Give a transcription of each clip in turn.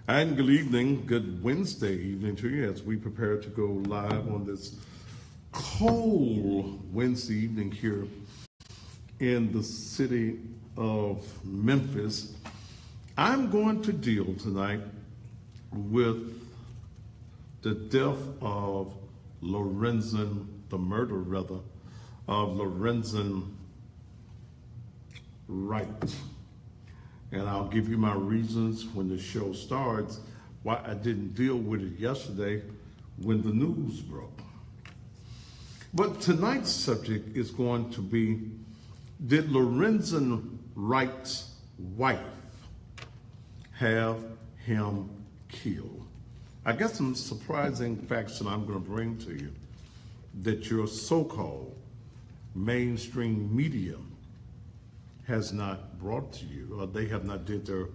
And good evening, good Wednesday evening to you as we prepare to go live on this cold Wednesday evening here in the city of Memphis. I'm going to deal tonight with the death of the murder rather, of Lorenzen Wright. And I'll give you my reasons when the show starts why I didn't deal with it yesterday when the news broke. But tonight's subject is going to be, did Lorenzen Wright's wife have him killed? I got some surprising facts that I'm going to bring to you that your so-called mainstream media has not brought to you, or they have not did their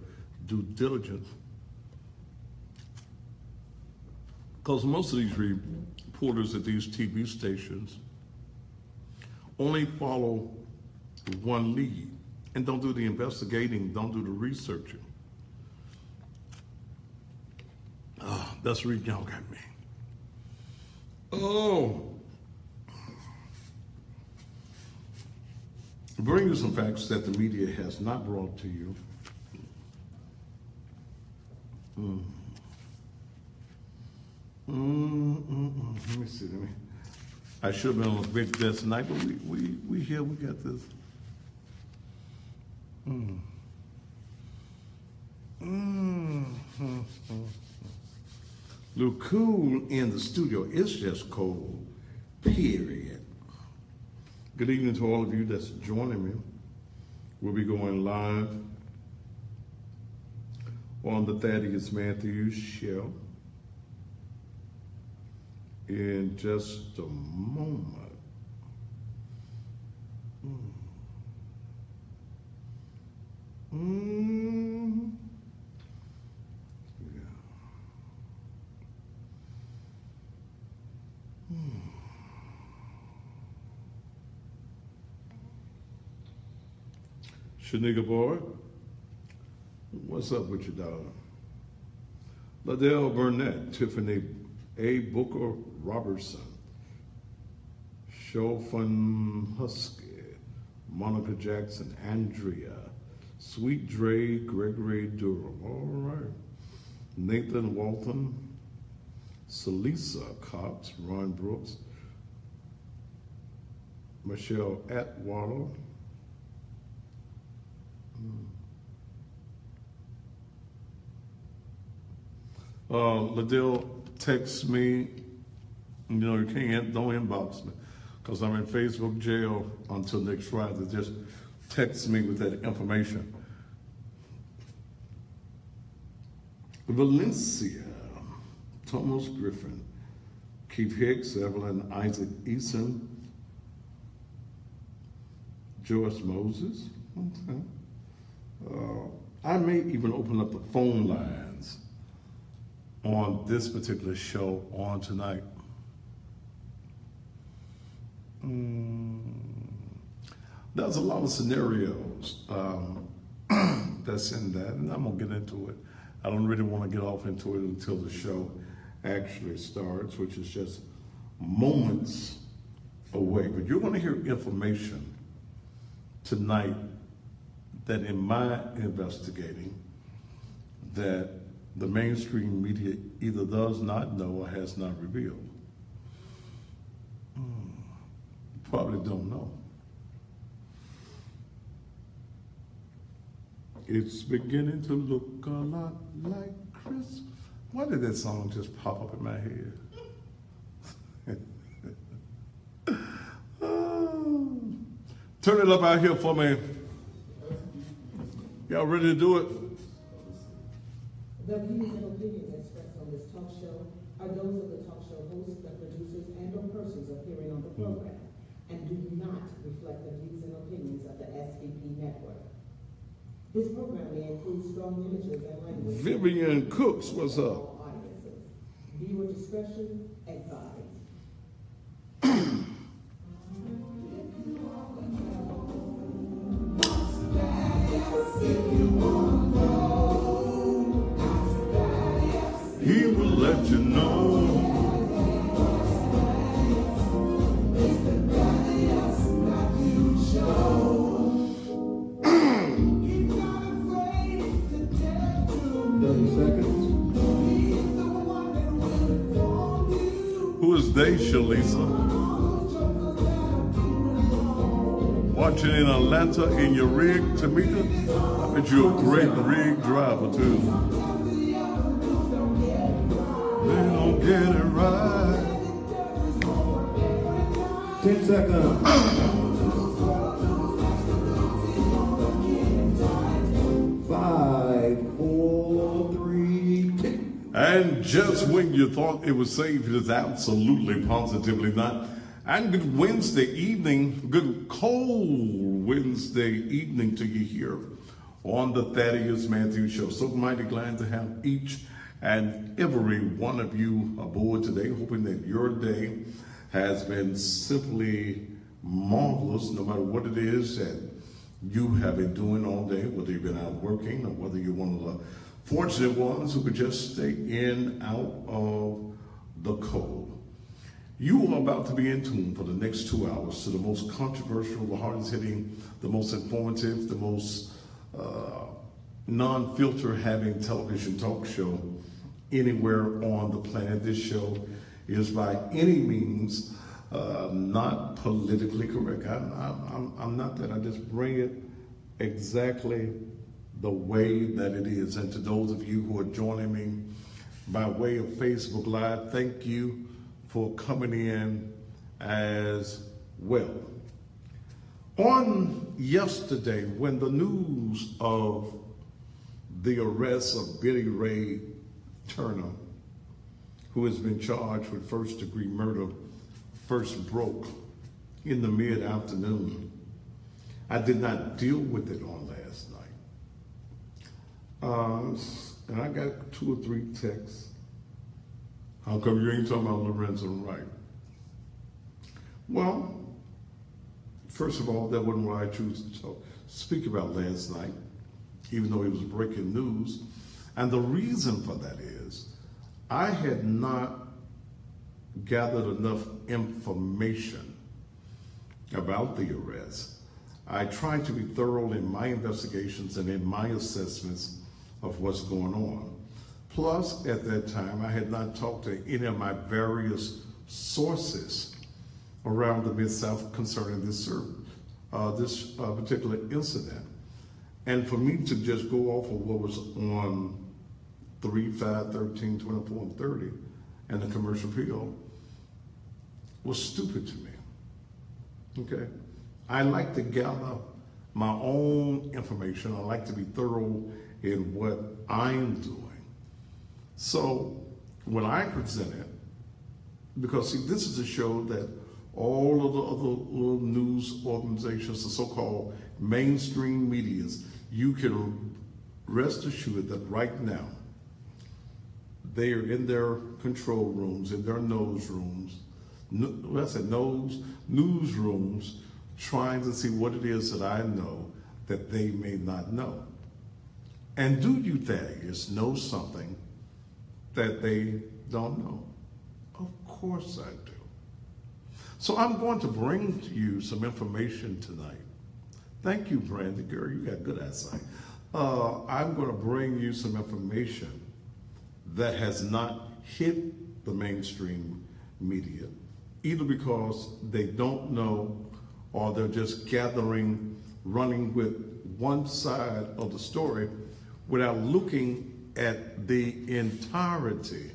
due diligence. Because most of these reporters at these TV stations only follow one lead and don't do the investigating, don't do the researching. That's the reason y'all got me. Bring you some facts that the media has not brought to you. Let me see. I should have been on a big desk tonight, but we here. We got this. Look cool in the studio. It's just cold. Period. Good evening to all of you that's joining me. We'll be going live on the Thaddeus Matthews show in just a moment. Shanika boy, what's up with you, darling? Liddell Burnett, Tiffany A. Booker Robertson, Shofun Husky, Monica Jackson, Andrea, Sweet Dre, Gregory Durham, all right. Nathan Walton, Celisa Cox, Ron Brooks, Michelle Atwater, Liddell texts me, you can't, don't inbox me, because I'm in Facebook jail until next Friday. Just text me with that information. Valencia, Thomas Griffin, Keith Hicks, Evelyn Isaac Eason, Joyce Moses. Okay. I may even open up the phone lines on this particular show on tonight. There's a lot of scenarios that's in that, and I'm gonna get into it. I don't really want to get off into it until the show actually starts, which is just moments away. But you're gonna hear information tonight that in my investigating that the mainstream media either does not know or has not revealed. Probably don't know. It's beginning to look a lot like Christmas. Why did that song just pop up in my head? Turn it up out here for me. Y'all ready to do it? The views and opinions expressed on this talk show are those of the talk show hosts, the producers, and/or persons appearing on the program, and do not reflect the views and opinions of the SVP network. This program may include strong images and language. Vivian Cooks, what's up? Audiences. Viewer discretion advised. If you want to go, he will let you know. It's the Thaddeus Matthews Show. He's not afraid to tell you. 30 seconds. He's the one that will inform you. Who is they, Shalisa? Watching in Atlanta in your rig, Tamika? I bet you're a great rig driver, too. They don't get it right. 10 seconds. 5, 4, 3, 2. And just when you thought it was safe, it is absolutely positively not. And good Wednesday evening, good cold Wednesday evening to you here on the Thaddeus Matthews Show. So mighty glad to have each and every one of you aboard today, hoping that your day has been simply marvelous, no matter what it is that you have been doing all day, whether you've been out working or whether you're one of the fortunate ones who could just stay in, out of the cold. You are about to be in tune for the next 2 hours to the most controversial, the hardest hitting, the most informative, the most non-filter having television talk show anywhere on the planet. This show is by any means not politically correct. I'm not that. I just bring it exactly the way that it is. And to those of you who are joining me by way of Facebook Live, thank you for coming in as well. On yesterday, when the news of the arrest of Billy Ray Turner, who has been charged with first-degree murder, first broke in the mid-afternoon, I did not deal with it on last night. And I got 2 or 3 texts. How come you ain't talking about Lorenzo Wright? Well, first of all, that wasn't what I chose to speak about last night, even though it was breaking news. And the reason for that is I had not gathered enough information about the arrest. I tried to be thorough in my investigations and in my assessments of what's going on. Plus, at that time, I had not talked to any of my various sources around the Mid-South concerning this particular incident. And for me to just go off of what was on 3, 5, 13, 24, and 30 and the commercial appeal was stupid to me, okay? I like to gather my own information. I like to be thorough in what I'm doing. So when I present it, because see, this is a show that all of the other little news organizations, the so-called mainstream medias, you can rest assured that right now, they are in their control rooms, in their newsrooms, trying to see what it is that I know that they may not know. And do you, Thaddeus, know something that they don't know? Of course I do. So I'm going to bring to you some information tonight. Thank you, Brandy, girl, you got good eyesight. I'm going to bring you some information that has not hit the mainstream media, either because they don't know or they're just gathering, running with one side of the story without looking at the entirety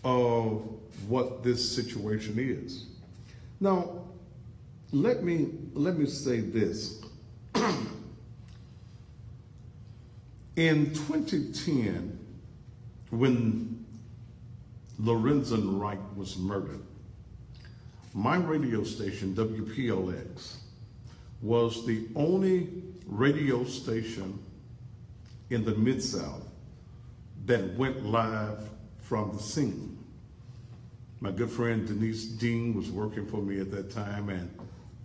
of what this situation is. Now, let me say this. In 2010, when Lorenzo Wright was murdered, my radio station, WPLX, was the only radio station in the Mid-South that went live from the scene. My good friend Denise Dean was working for me at that time, and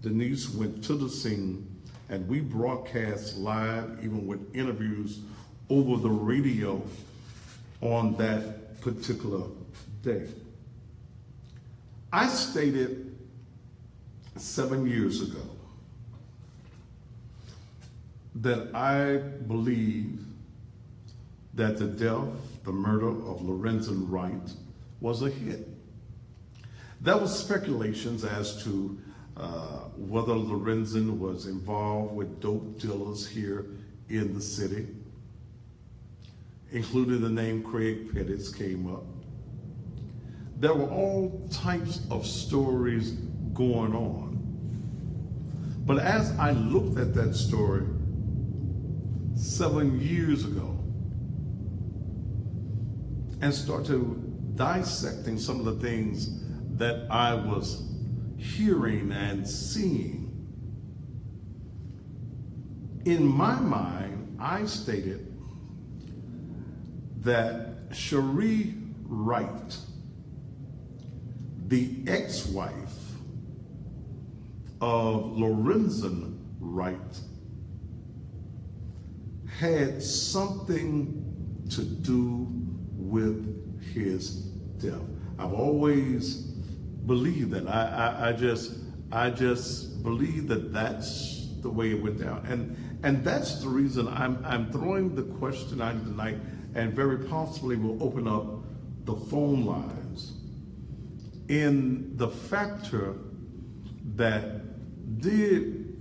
Denise went to the scene and we broadcast live, even with interviews over the radio on that particular day. I stated 7 years ago that I believe that the death, the murder of Lorenzen Wright was a hit. There was speculations as to whether Lorenzen was involved with dope dealers here in the city, including the name Craig Pettis came up. There were all types of stories going on. But as I looked at that story 7 years ago and started dissecting some of the things that I was hearing and seeing, in my mind, I stated that Sherra Wright, the ex-wife of Lorenzen Wright, had something to do with his death. I've always believed that. I just believe that that's the way it went down, and that's the reason I'm throwing the question out tonight, and very possibly will open up the phone lines in the factor that did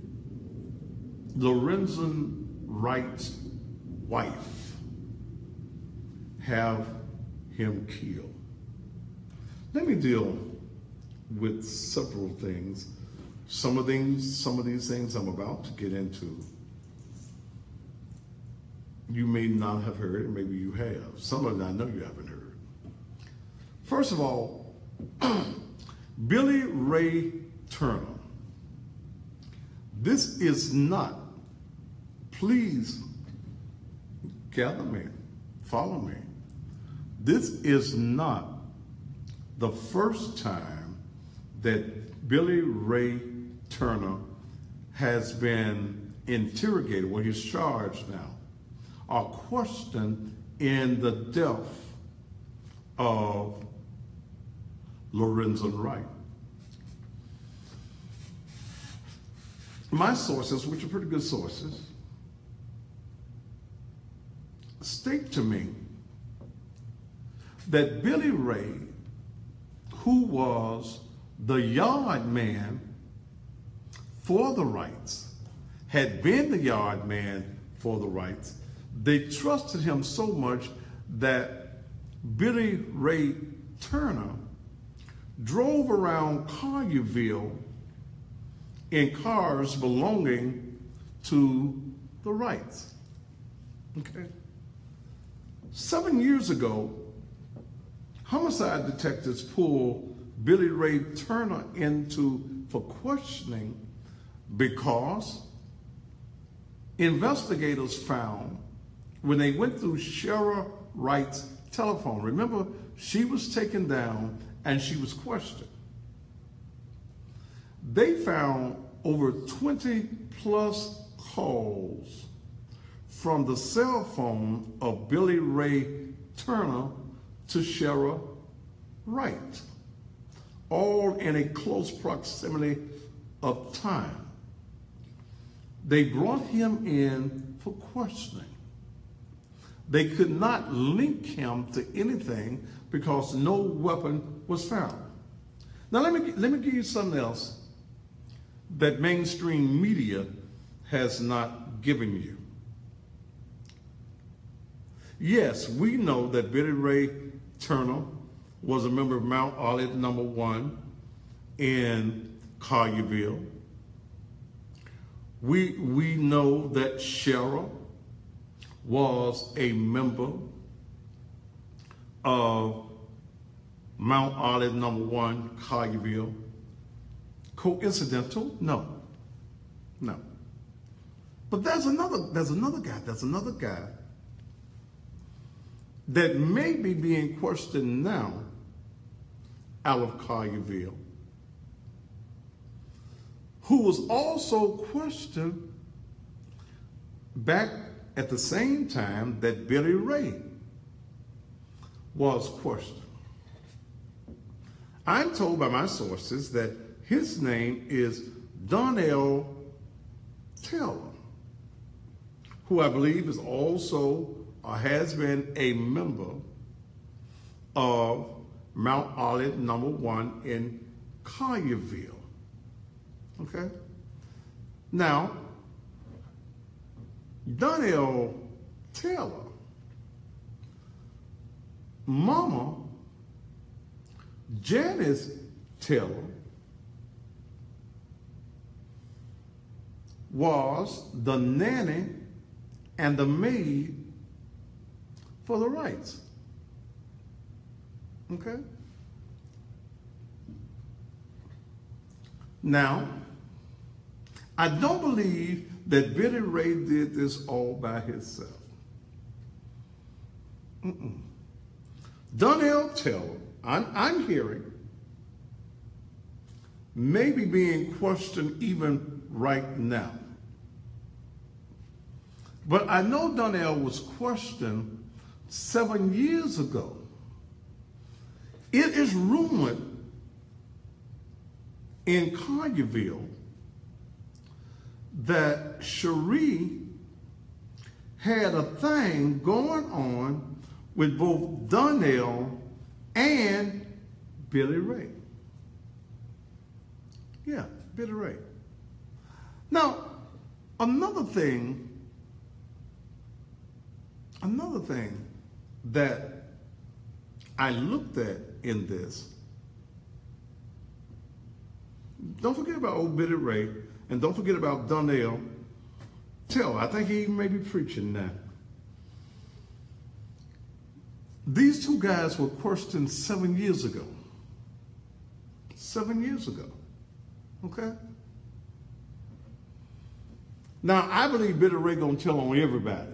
Lorenzen Wright's wife have him killed? Let me deal with several things. Some of these things I'm about to get into, you may not have heard, and maybe you have. Some of it I know you haven't heard. First of all, Billy Ray Turner. This is not, please gather me, follow me. This is not the first time that Billy Ray Turner has been interrogated, well, he's charged now, or questioned in the death of Lorenzen Wright. My sources, which are pretty good sources, state to me that Billy Ray, who was the yard man for the Wrights, had been the yard man for the Wrights. They trusted him so much that Billy Ray Turner drove around Collierville in cars belonging to the Wrights. Okay. 7 years ago, homicide detectives pulled Billy Ray Turner for questioning because investigators found when they went through Sherra Wright's telephone, remember, she was taken down and she was questioned. They found over 20 plus calls from the cell phone of Billy Ray Turner to Sherra Wright, all in a close proximity of time. They brought him in for questioning. They could not link him to anything because no weapon was found. Now let me give you something else that mainstream media has not given you. Yes, we know that Billy Ray Turner was a member of Mount Olive No. 1 in Collierville. We know that Sherra was a member of Mount Olive No. 1, Collierville. Coincidental? No. But there's another guy that may be being questioned now out of Collierville, who was also questioned back at the same time that Billy Ray was questioned. I'm told by my sources that his name is Donnell Taylor, who I believe is also or has been a member of Mount Olive number 1 in Collierville. Okay? Now, Donnell Taylor, Mama Janice Taylor, was the nanny and the maid for the Wrights. Okay? Now, I don't believe that Billy Ray did this all by himself. Donnell Taylor, I'm hearing, maybe being questioned even right now. But I know Donnell was questioned 7 years ago. It is rumored in Collierville that Sherra had a thing going on with both Donnell and Billy Ray. Yeah, Billy Ray. Now, another thing that I looked at in this, don't forget about old Billy Ray, and don't forget about Donnell Taylor. I think he may be preaching now. These two guys were questioned 7 years ago. 7 years ago. Okay? Now, I believe Billy Ray gonna tell on everybody.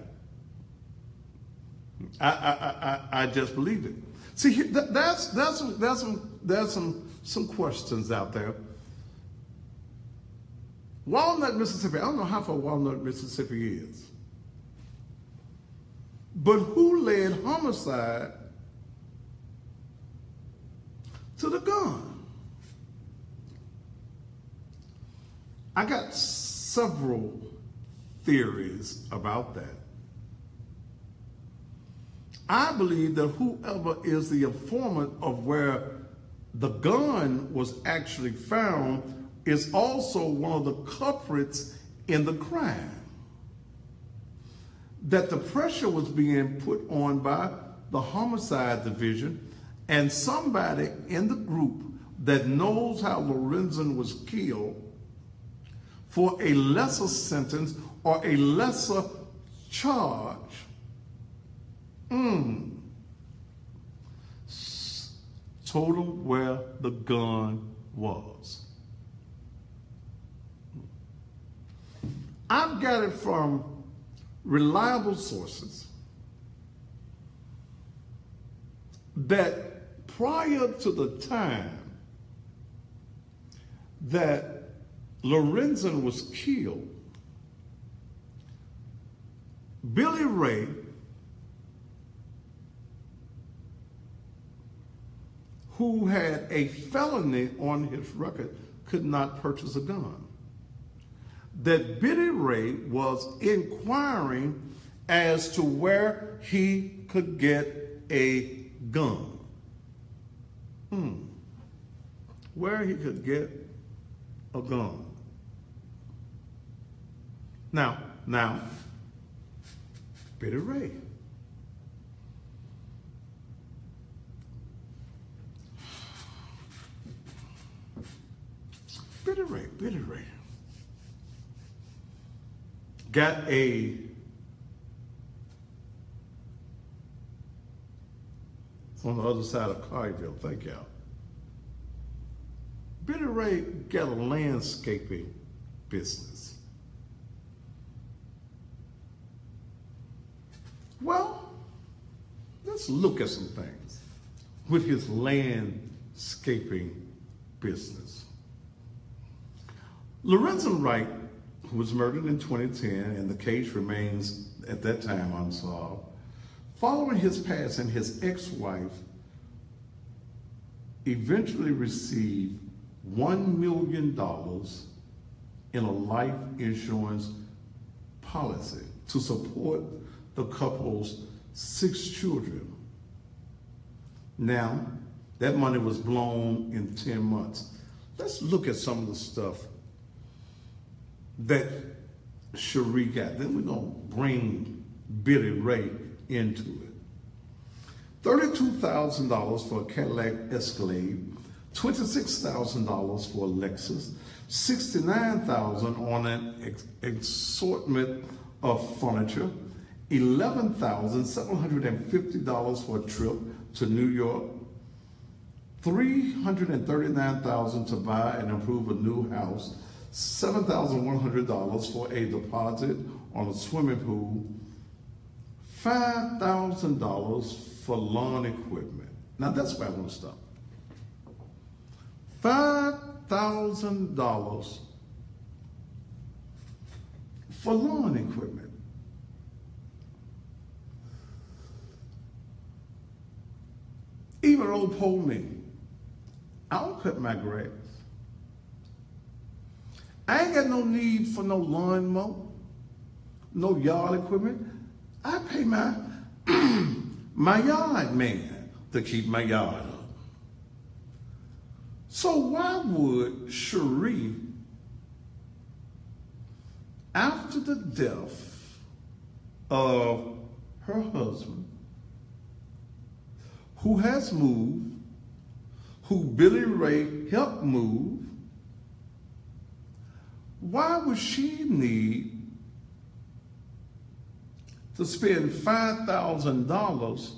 I just believe it. See, there's some questions out there. Walnut, Mississippi. I don't know how far Walnut, Mississippi is. But who led homicide to the gun? I got several theories about that. I believe that whoever is the informant of where the gun was actually found is also one of the culprits in the crime. That the pressure was being put on by the homicide division and somebody in the group that knows how Lorenzen was killed for a lesser sentence or a lesser charge. Told him where the gun was. I've got it from reliable sources that prior to the time that Lorenzen was killed, Billy Ray who had a felony on his record could not purchase a gun. That Billy Ray was inquiring as to where he could get a gun. Where he could get a gun. Now, Billy Ray. Billy Ray got it's on the other side of Collierville, thank y'all. Billy Ray got a landscaping business. Well, let's look at some things with his landscaping business. Lorenzen Wright, who was murdered in 2010, and the case remains at that time unsolved, Following his passing, his ex-wife eventually received $1 million in a life insurance policy to support the couple's 6 children. Now, that money was blown in 10 months. Let's look at some of the stuff that Sherra got. Then we're going to bring Billy Ray into it. $32,000 for a Cadillac Escalade, $26,000 for a Lexus, $69,000 on an assortment of furniture, $11,750 for a trip to New York, $339,000 to buy and improve a new house, $7,100 for a deposit on a swimming pool, $5,000 for lawn equipment. Now that's where I want to stop. $5,000 for lawn equipment. Even old poor me, I don't cut my grass. I ain't got no need for no lawnmower, no yard equipment. I pay my my yard man to keep my yard up. So why would Sherra, after the death of her husband, who has moved, who Billy Ray helped move, why would she need to spend $5,000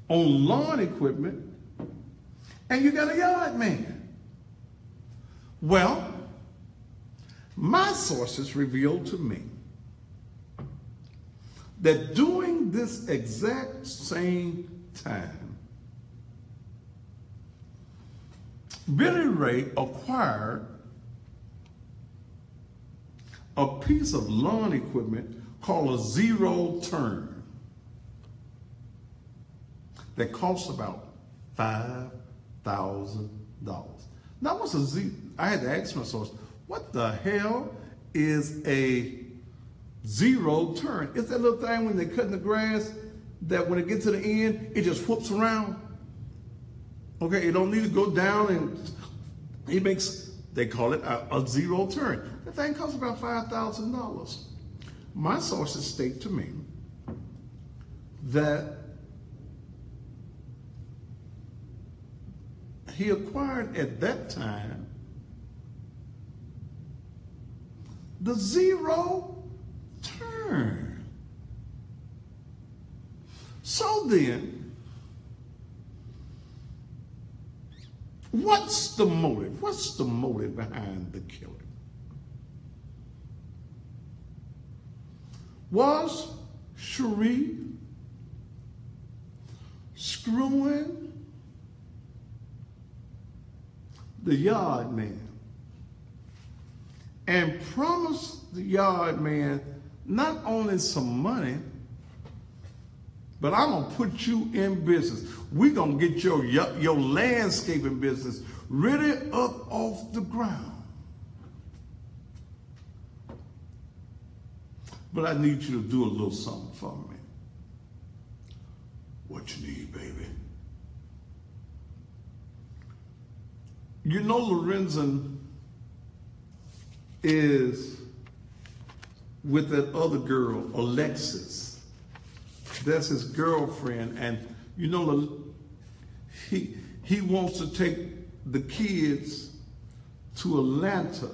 on lawn equipment and you got a yard man? Well, my sources revealed to me that during this exact same time, Billy Ray acquired a piece of lawn equipment called a zero turn that costs about $5,000. Now, what's a zero? I had to ask my source, what the hell is a zero turn? It's that little thing when they're cutting the grass that when it gets to the end, it just whoops around. Okay, it don't need to go down and it makes, they call it a zero turn. The thing costs about $5,000. My sources state to me that he acquired at that time the zero turn. So then, what's the motive? What's the motive behind the killing? Was Sherra screwing the yard man and promised the yard man not only some money, but I'm gonna put you in business. We're gonna get your landscaping business really up off the ground. But I need you to do a little something for me. What you need, baby? You know Lorenzen is with that other girl, Alexis. That's his girlfriend, and you know he wants to take the kids to Atlanta.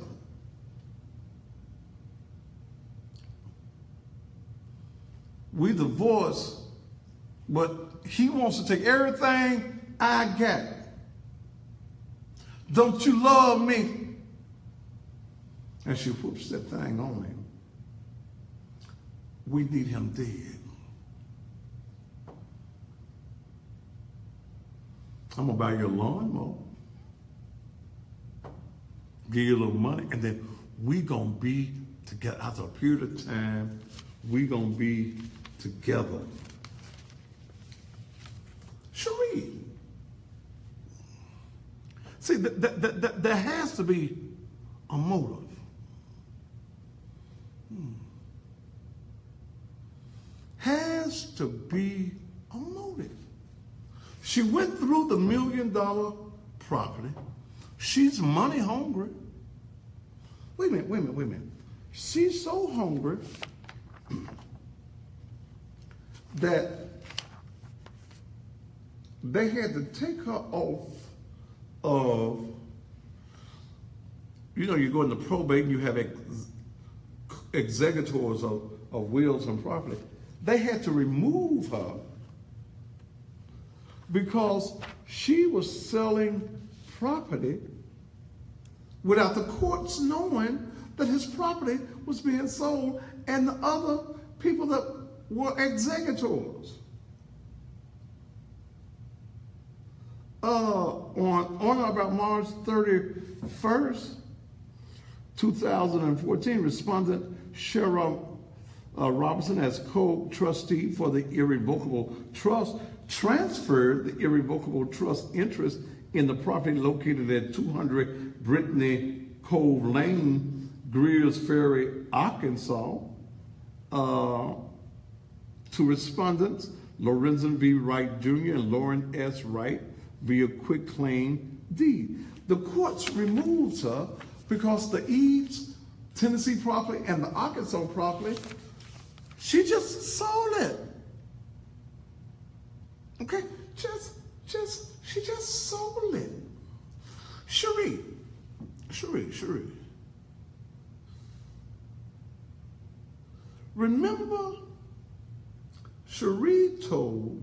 We divorced, but he wants to take everything I got. Don't you love me? And she whoops that thing on him. We need him dead. I'm gonna buy you a lawnmower, give you a little money, and then we gonna be together after a period of time. We gonna be together. Cherie. See, there has to be a motive. Has to be a motive. She went through the $1 million property. She's money hungry. Wait a minute. She's so hungry that they had to take her off of, you go into probate and you have executors of wills and property. They had to remove her because she was selling property without the courts knowing that his property was being sold and the other people that were executors. On or about March 31st, 2014, respondent Sherra Robinson, as co-trustee for the irrevocable trust, transferred the irrevocable trust interest in the property located at 200 Brittany Cove Lane, Greers Ferry, Arkansas, to respondents Lorenzen V. Wright Jr. and Lauren S. Wright via quitclaim deed. The courts removed her because the Eads, Tennessee property, and the Arkansas property, she just sold it. Okay, she just sold it. Cherie. Remember, Cherie told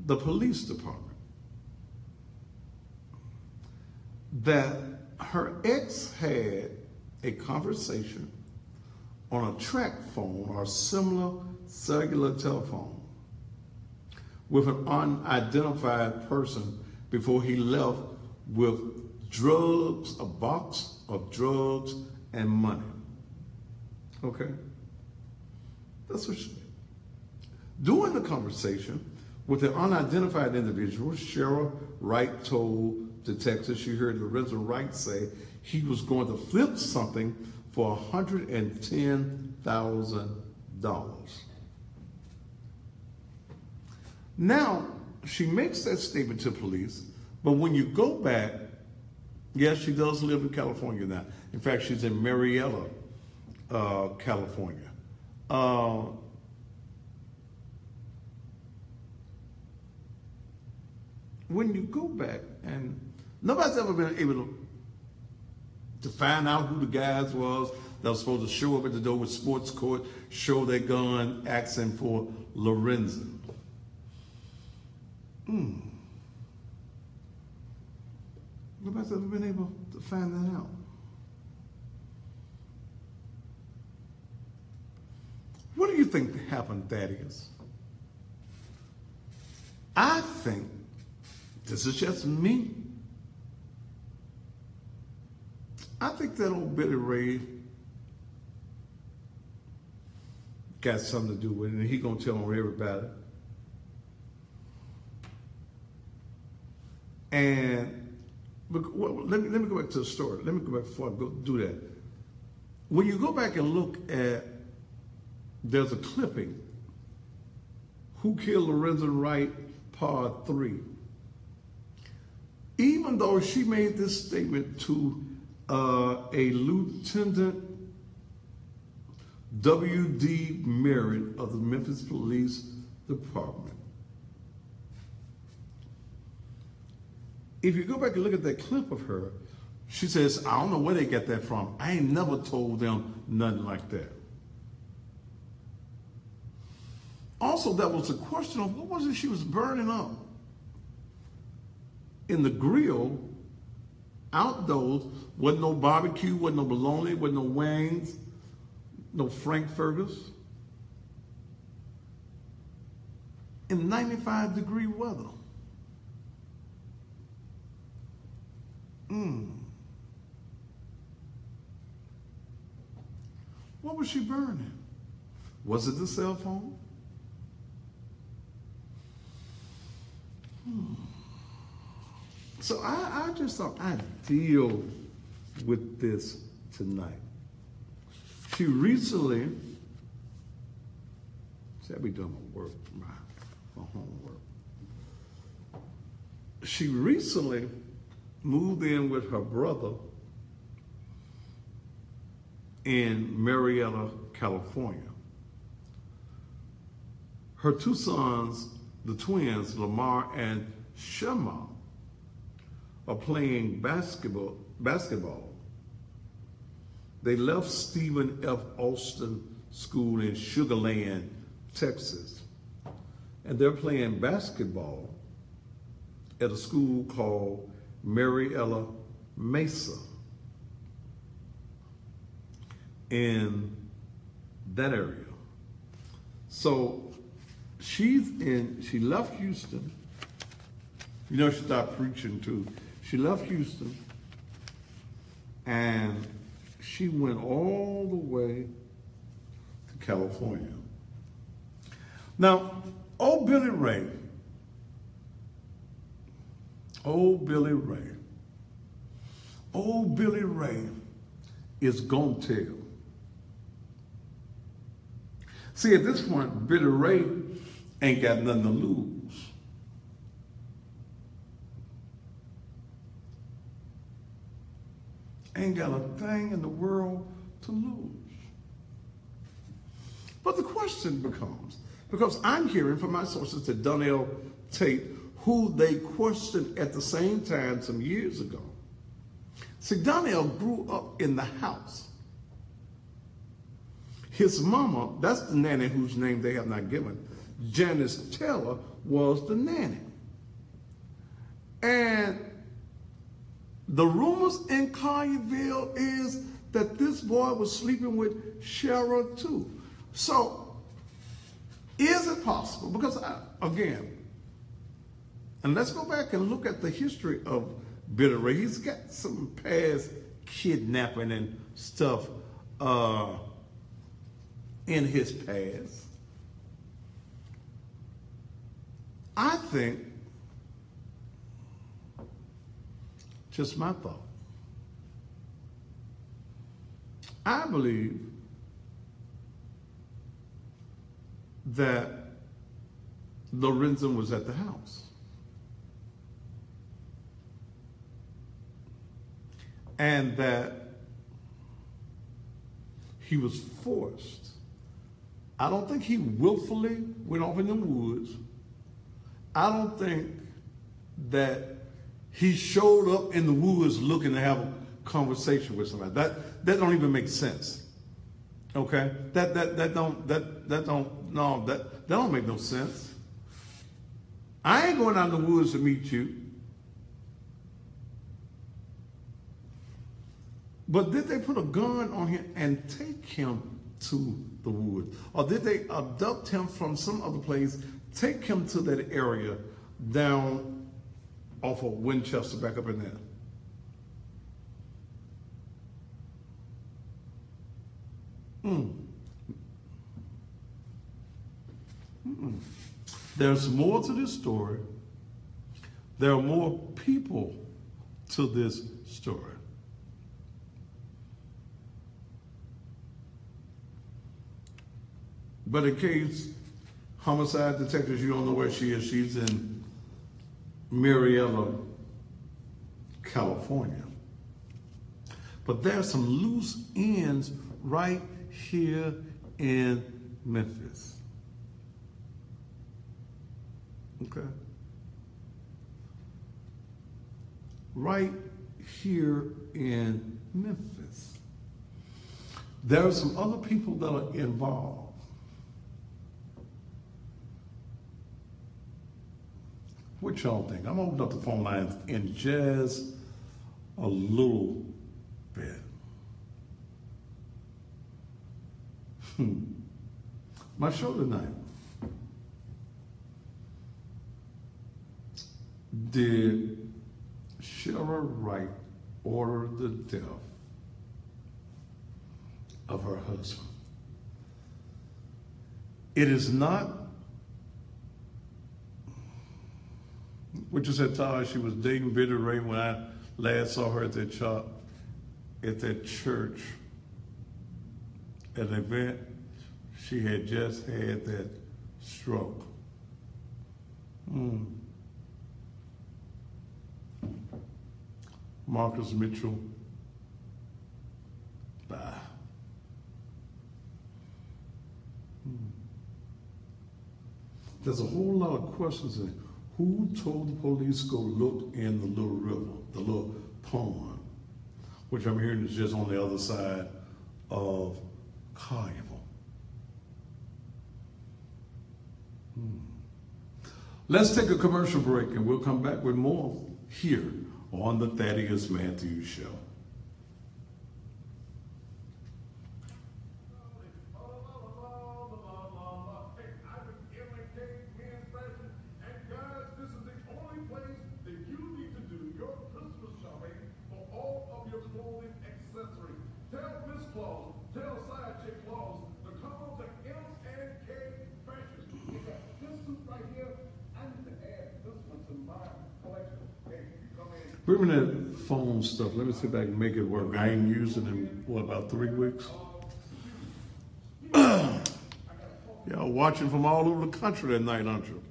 the police department that her ex had a conversation on a track phone or similar cellular telephone with an unidentified person before he left with drugs, a box of drugs and money. Okay? That's what she did. During the conversation with the unidentified individual, Sherra Wright told detectives she heard Lorenzo Wright say he was going to flip something for $110,000. Now, she makes that statement to police, but when you go back, yes, she does live in California now. In fact, she's in Marietta, California. When you go back, and nobody's ever been able to find out who the guys was that was supposed to show up at the door with sports court, show their gun, asking for Lorenzen. Nobody's ever been able to find that out. What do you think happened, Thaddeus? I think, this is just me, I think that old Billy Ray got something to do with it, and he gonna tell on everybody. And let me go back to the story. Let me go back before I go do that. When you go back and look at, there's a clipping, Who Killed Lorenzen Wright, Part 3. Even though she made this statement to a Lieutenant W.D. Merritt of the Memphis Police Department. If you go back and look at that clip of her, she says, I don't know where they got that from. I ain't never told them nothing like that. Also, that was a question of what was it she was burning up? In the grill, outdoors, wasn't no barbecue, wasn't no bologna, wasn't no wings, no Frankfurters. In 95-degree weather. What was she burning? Was it the cell phone? So I just thought I'd deal with this tonight. She recently, see, I be doing my work, my homework. She recently moved in with her brother in Marietta, California. Her two sons, the twins, Lamar and Sherra, are playing basketball. They left Stephen F. Austin School in Sugar Land, Texas, and they're playing basketball at a school called Marietta Mesa in that area. So she left Houston. You know, she started preaching too. She left Houston and she went all the way to California. Now, old Billy Ray is gonna tell. See, at this point, Billy Ray ain't got nothing to lose. Ain't got a thing in the world to lose. But the question becomes, because I'm hearing from my sources that Donnell Tate, who they questioned at the same time some years ago. See, Donnell grew up in the house. His mama, that's the nanny whose name they have not given, Janice Taylor, was the nanny. And the rumors in Collierville is that this boy was sleeping with Sherra too. So, is it possible? Because again, and let's go back and look at the history of Billy Ray. He's got some past kidnapping and stuff in his past. I think, just my thought, I believe that Lorenzen was at the house. And that he was forced. I don't think he willfully went off in the woods. I don't think that he showed up in the woods looking to have a conversation with somebody. That don't even make sense. Okay? That don't make no sense. I ain't going out in the woods to meet you. But did they put a gun on him and take him to the woods? Or did they abduct him from some other place, take him to that area down off of Winchester, back up in there? There's more to this story. There are more people to this story. But in case homicide detectives, you don't know where she is, she's in Marietta, California. But there's some loose ends right here in Memphis. Okay? Right here in Memphis. There are some other people that are involved. What y'all think? I'm gonna open up the phone lines in just a little bit. My show tonight. Did Sherra Wright order the death of her husband? It is not what you said, Todd. She was dating Betty Ray when I last saw her at that church at an event. She had just had that stroke. Marcus Mitchell. Bye. There's a whole lot of questions in who told the police to go look in the little river, the little pond, which I'm hearing is just on the other side of Collierville. Let's take a commercial break and we'll come back with more here on the Thaddeus Matthews Show. Bring me that phone stuff. Let me see if I can make it work. I ain't used it in, what, about 3 weeks? Y'all watching from all over the country that night, aren't you?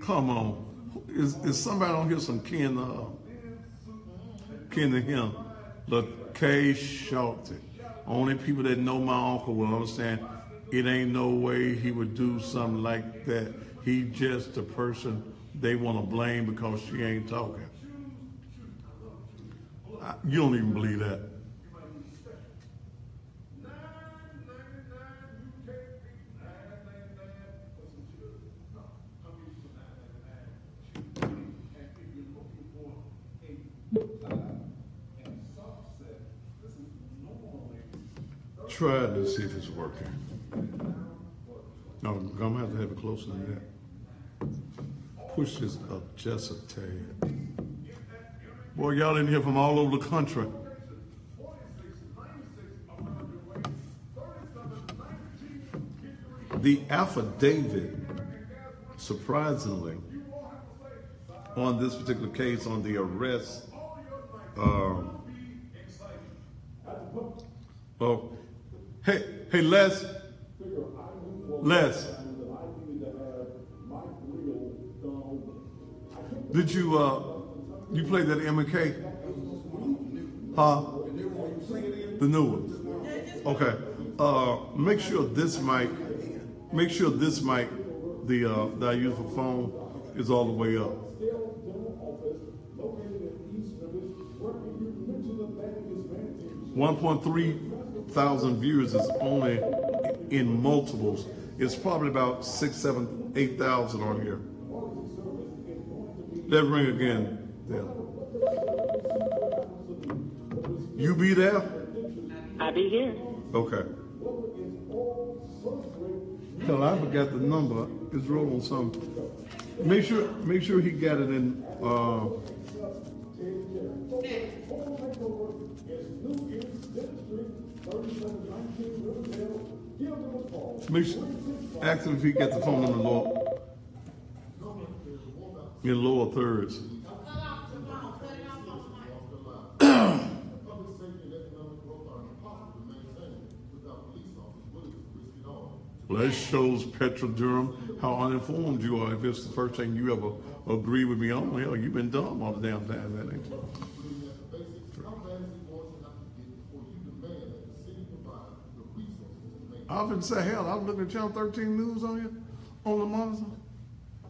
Come on. Is somebody on here some kin to him? Look, K. Shelton. Only people that know my uncle will understand it ain't no way he would do something like that. He just the person they want to blame because she ain't talking. You don't even believe that. Try to see if it's working. No, I'm gonna have to have it closer than that. Push this up just a tad. Boy, y'all in here from all over the country. The affidavit, surprisingly, on this particular case, on the arrest, hey, Les. Did you play that M&K? Huh? The new one. Okay. Make sure this mic, that I use for phone is all the way up. 1.3 thousand viewers is only in multiples. It's probably about 6, 7, 8,000 on here. Let it ring again. There. You be there? I'll be here. Okay. Hell, I forgot the number. It's wrote on something. Make sure he got it in. Ask him if he got the phone number in lower thirds. Well, that shows Petra Durham how uninformed you are. If it's the first thing you ever agree with me on, hell, you've been dumb all the damn time, that ain't you? I often say, hell, I was looking at Channel 13 News on you, on the monitor.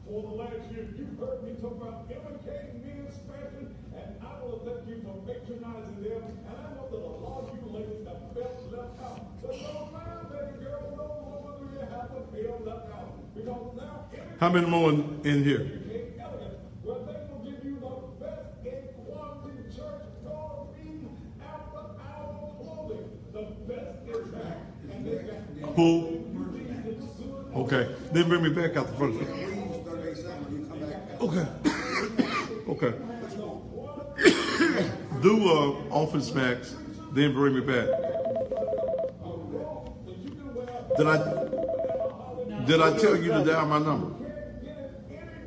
For the last year, you've heard me talk about imitating men's fashion, and I will thank you for patronizing them. And I know that a lot of you ladies have felt left out. But no matter, baby girl, no longer do you have to feel left out. Because now, how many more in here? Where they will give you the best in quality church clothing after our clothing. The best is back. And they got Who? Okay. Then bring me back out the front. Okay. Okay. Do Office Max, then bring me back. Did I tell you to dial my number?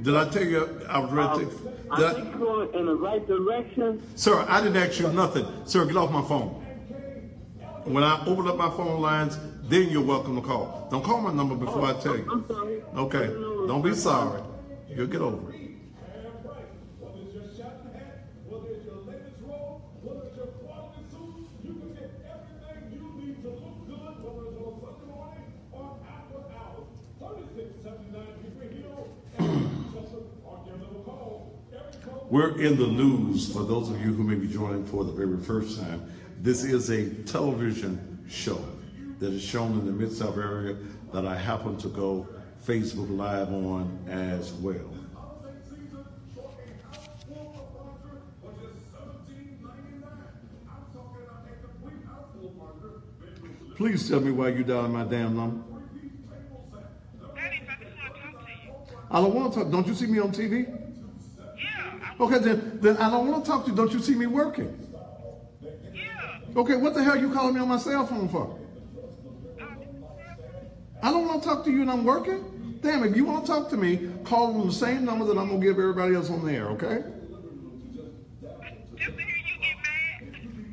Did I tell you I was ready to? I think you're going in the right direction. Sir, I didn't ask you nothing. Sir, get off my phone. When I open up my phone lines, then you're welcome to call. Don't call my number before I tell you. I'm sorry. Okay. Don't be sorry. You'll get over it. Whether it's your shopping hat, whether it's your latest robe, whether it's your quality suit, you can get everything you need to look good, whether it's on Sunday morning or after hours. 3679 People Hill, and Chester, or give them a call. We're in the news. For those of you who may be joining for the very first time, this is a television show that is shown in the Mid-South area that I happen to go Facebook Live on as well. Please tell me why you dialing my damn number. Daddy, I just want to talk to you. I don't want to talk. Don't you see me on TV? Yeah, Okay, then I don't want to talk to you. Don't you see me working? yeah. Okay, what the hell you calling me on my cell phone for? I don't want to talk to you and I'm working. Damn, if you want to talk to me, call on the same number that I'm going to give everybody else on the air, okay? Just to hear you get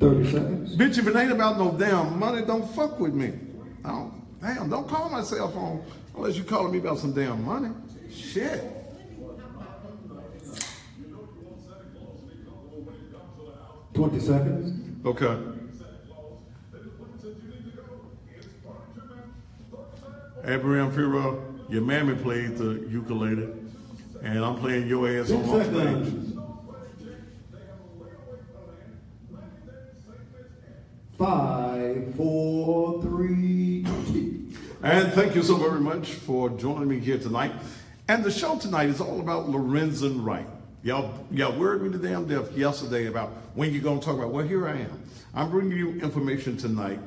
mad. 30 seconds. Bitch, if it ain't about no damn money, don't fuck with me. Don't call my cell phone unless you calling me about some damn money. Shit. $20 seconds. Okay. Abraham Firo, your mammy played the ukulele, and I'm playing your ass 10 on my stage. seconds. 5, 4, 3, 2. And thank you so very much for joining me here tonight. And the show tonight is all about Lorenzen Wright. Y'all worried me to damn death yesterday about when you're going to talk about. Well, here I am. I'm bringing you information tonight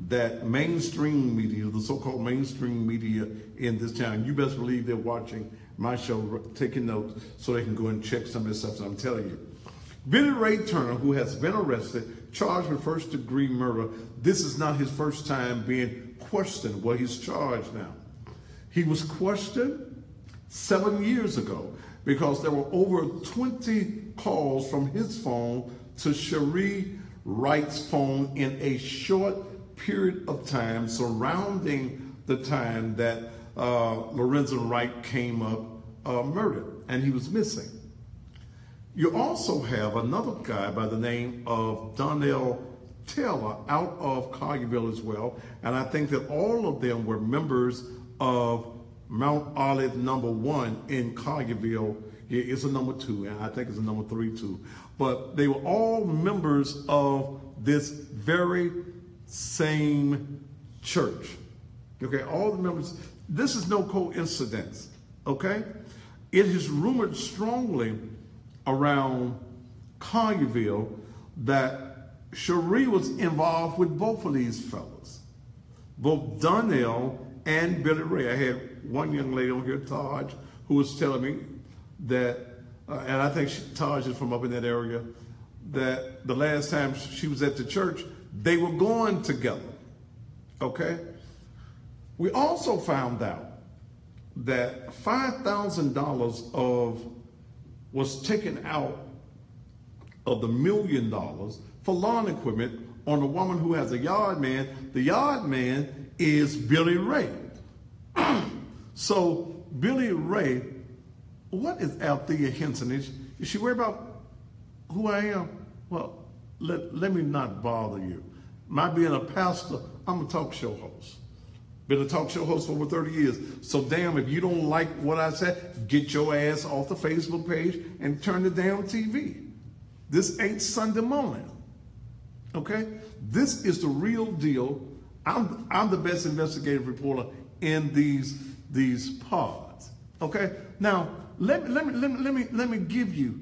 that mainstream media, the so-called mainstream media in this town, you best believe they're watching my show, taking notes so they can go and check some of this stuff that I'm telling you. Billy Ray Turner, who has been arrested, charged with first-degree murder. This is not his first time being questioned. Well, he's charged now. He was questioned 7 years ago because there were over 20 calls from his phone to Sherra Wright's phone in a short period of time surrounding the time that Lorenzen Wright came up murdered, and he was missing. You also have another guy by the name of Donnell Taylor out of Collierville as well, and I think that all of them were members of Mount Olive number 1 in Collierville. Yeah, it's a number 2, and I think it's a number 3 too. But they were all members of this very same church. Okay, all the members. This is no coincidence. Okay, it is rumored strongly around Collierville that Sherra was involved with both of these fellas, both Donnell and Billy Ray. I had one young lady on here, Taj, who was telling me that, and I think Taj is from up in that area, that the last time she was at the church, they were going together, okay? We also found out that $5,000 was taken out of the $1 million for lawn equipment on a woman who has a yard man. The yard man is Billy Ray. So Billy Ray, what is Althea Henson? Is she worried about who I am? Well, let me not bother you. My being a pastor, I'm a talk show host. Been a talk show host for over 30 years. So damn, if you don't like what I said, get your ass off the Facebook page and turn the damn TV. This ain't Sunday morning. Okay? This is the real deal. I'm the best investigative reporter in these pods. Okay? Now, let me give you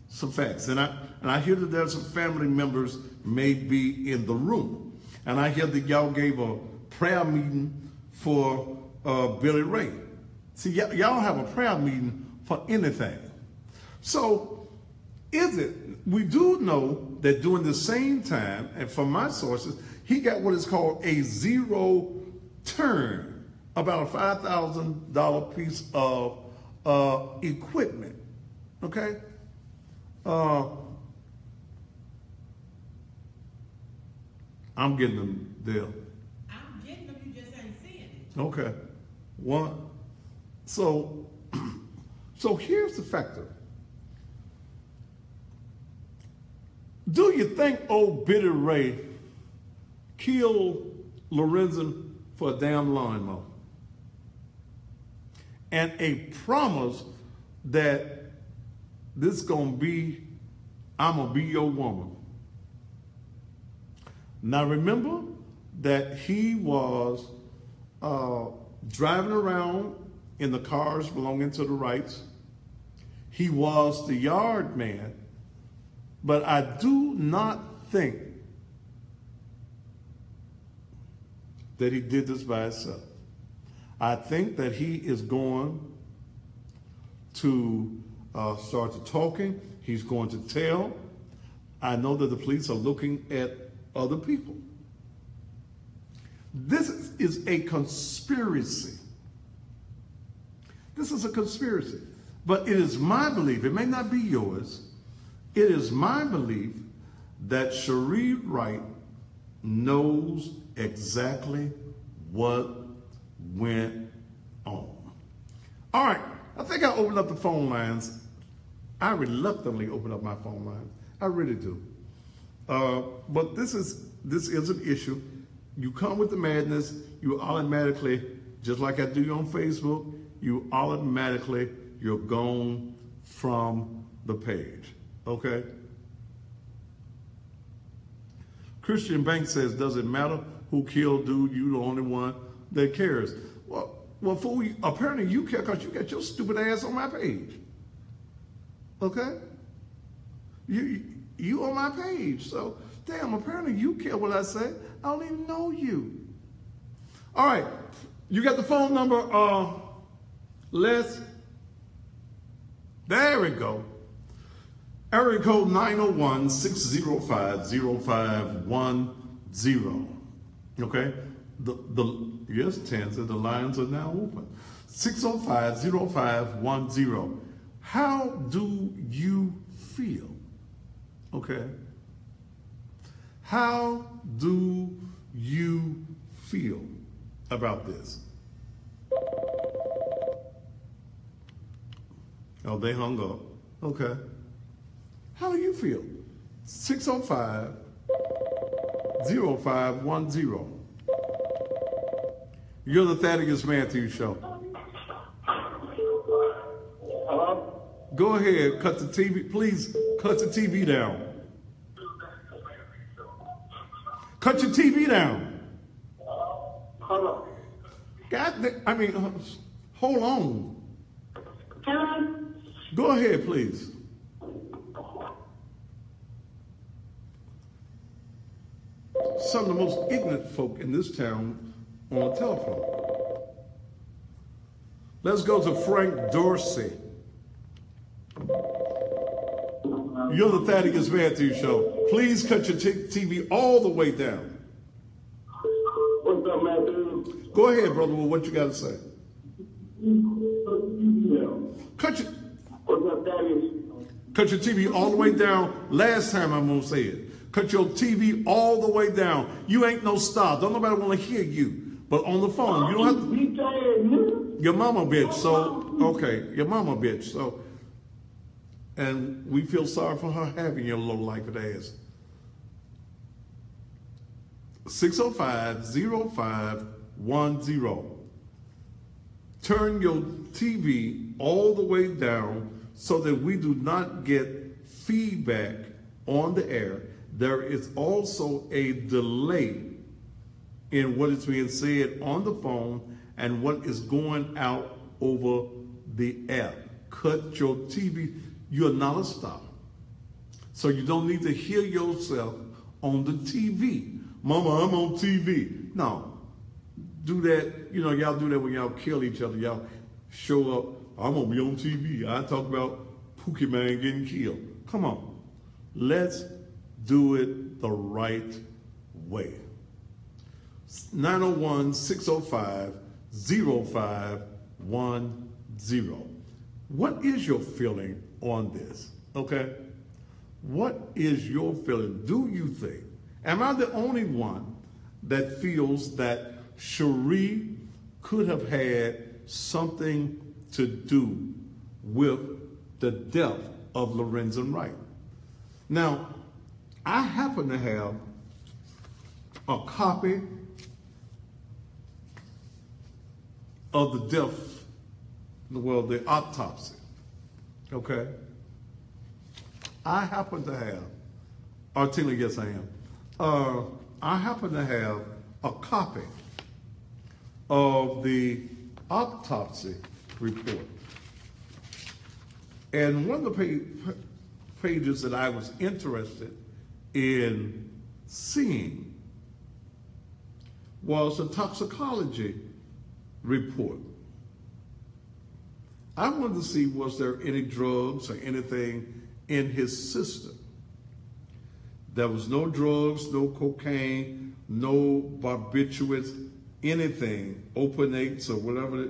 some facts. And I hear that there's some family members may be in the room. And I hear that y'all gave a prayer meeting for Billy Ray. See, y'all have a prayer meeting for anything. So is it? We do know that during the same time, and from my sources, he got what is called a zero turn, about a $5,000 piece of equipment. Okay? I'm getting them there. I'm getting them, you just ain't seeing it. Okay. One. So here's the factor. Do you think old Bitty Ray killed Lorenzen for a damn lawnmower? And a promise that this gonna be, I'm gonna be your woman. Now remember that he was driving around in the cars belonging to the Wrights. He was the yard man, but I do not think that he did this by himself. I think that he is going to start to talking. He's going to tell. I know that the police are looking at other people. This is a conspiracy. This is a conspiracy. But it is my belief, it may not be yours, it is my belief that Cherie Wright knows exactly what went on. All right, I think I opened up the phone lines. I reluctantly open up my phone lines. I really do. But this is an issue. You come with the madness, you automatically, just like I do on Facebook, you're gone from the page, okay? Christian Bank says, does it matter who killed dude? You the only one that cares. Well, fool, apparently you care because you got your stupid ass on my page, okay? You on my page, so damn, apparently you care what I say. I don't even know you. All right, you got the phone number, Les? There we go. Area code 901-605-0510. Okay? Yes, Tanza, the lines are now open. 605-0510. How do you feel? Okay? How do you feel about this? Oh, they hung up. Okay. How do you feel? 605-0510. You're the Thaddeus Matthews Show. Hello? Go ahead, cut the TV. Please cut the TV down. Cut your TV down. Hold on. Hold on. Hello? Go ahead, please. Some of the most ignorant folk in this town on the telephone. Let's go to Frank Dorsey. You're the Thaddeus Matthews Show. Please cut your TV all the way down. What's up, Matthew? Go ahead, brother. What you got to say? Cut your What's up, Thaddeus? Cut your TV all the way down. Last time I'm going to say it. Cut your TV all the way down. You ain't no star. Don't nobody want to hear you. But on the phone, you don't have to. Your mama bitch. So, okay. Your mama bitch. So, and we feel sorry for her having your low life ass. 605-0510. Turn your TV all the way down so that we do not get feedback on the air. There is also a delay in what is being said on the phone and what is going out over the app. Cut your TV. You're not a star. So you don't need to hear yourself on the TV. Mama, I'm on TV. No. Do that, y'all do that when y'all kill each other. Y'all show up, I'm going to be on TV. I talk about Pookie Man getting killed. Come on. Let's do it the right way. 901-605-0510. What is your feeling on this? Okay? What is your feeling? Do you think, am I the only one that feels that Sherra could have had something to do with the death of Lorenzen Wright? Now, I happen to have a copy of the death, well, the autopsy, okay? I happen to have, Artina, yes I am. I happen to have a copy of the autopsy report. And one of the pages that I was interested in seeing was a toxicology report. I wanted to see, was there any drugs or anything in his system? There was no drugs, no cocaine, no barbiturates, anything, opiates or whatever,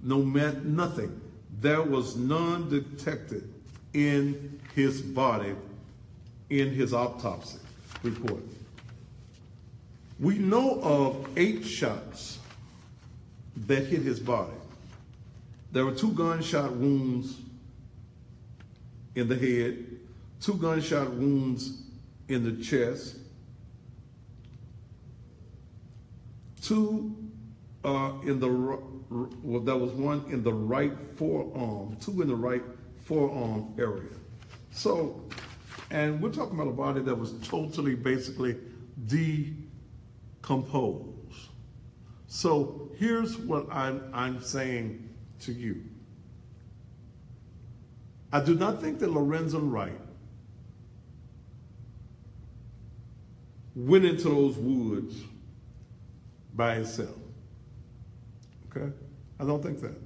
nothing. There was none detected in his body in his autopsy report. We know of 8 shots that hit his body. There were 2 gunshot wounds in the head, 2 gunshot wounds in the chest, 2 in the, well, there was 1 in the right forearm, 2 in the right forearm area. So, and we're talking about a body that was totally, basically decomposed. So here's what I'm saying to you. I do not think that Lorenzen Wright went into those woods by himself. Okay? I don't think that.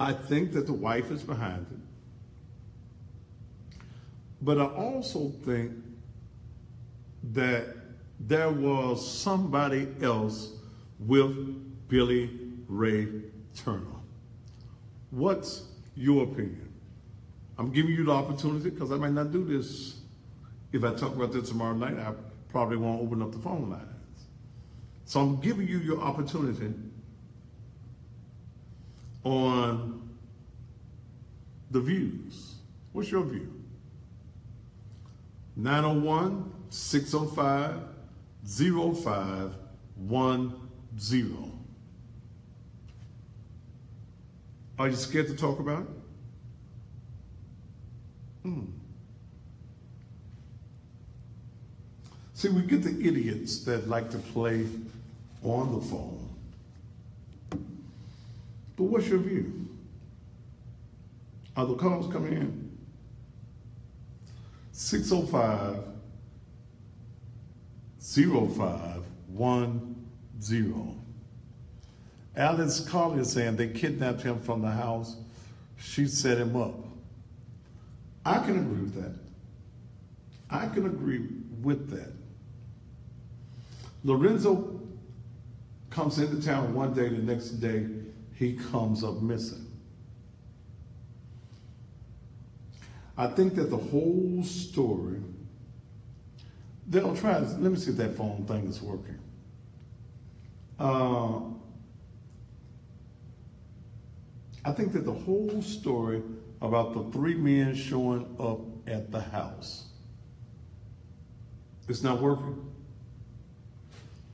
I think that the wife is behind it. But I also think that there was somebody else with Billy Ray Turner. What's your opinion? I'm giving you the opportunity because I might not do this. If I talk about this tomorrow night, I probably won't open up the phone lines. So I'm giving you your opportunity on the views. What's your view? 901-605-0510. Are you scared to talk about it? See, we get the idiots that like to play on the phone. But what's your view? Are the calls coming in? 605-0510. Alice Carly is saying they kidnapped him from the house. She set him up. I can agree with that. I can agree with that. Lorenzo comes into town one day, the next day he comes up missing. I think that the whole story, they'll try, let me see if that phone thing is working. I think that the whole story about the 3 men showing up at the house, it's not working.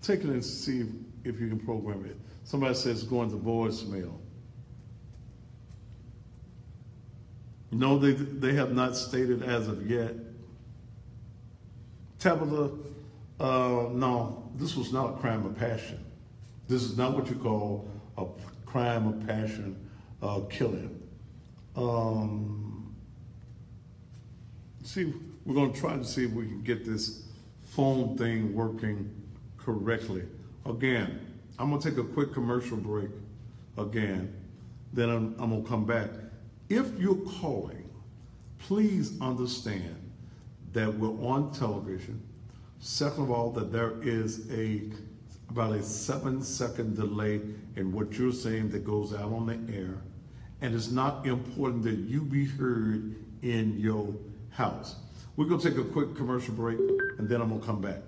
Take it and see if you can program it. Somebody says it's going to voicemail. No, they have not stated as of yet. Tabitha, no, this was not a crime of passion. This is not what you call a crime of passion killing. See, we're going to try to see if we can get this phone thing working correctly. Again, I'm gonna take a quick commercial break again, then I'm gonna come back. If you're calling, please understand that we're on television. Second of all, that there is about a 7-second delay in what you're saying that goes out on the air. And it's not important that you be heard in your house. We're gonna take a quick commercial break and then I'm gonna come back.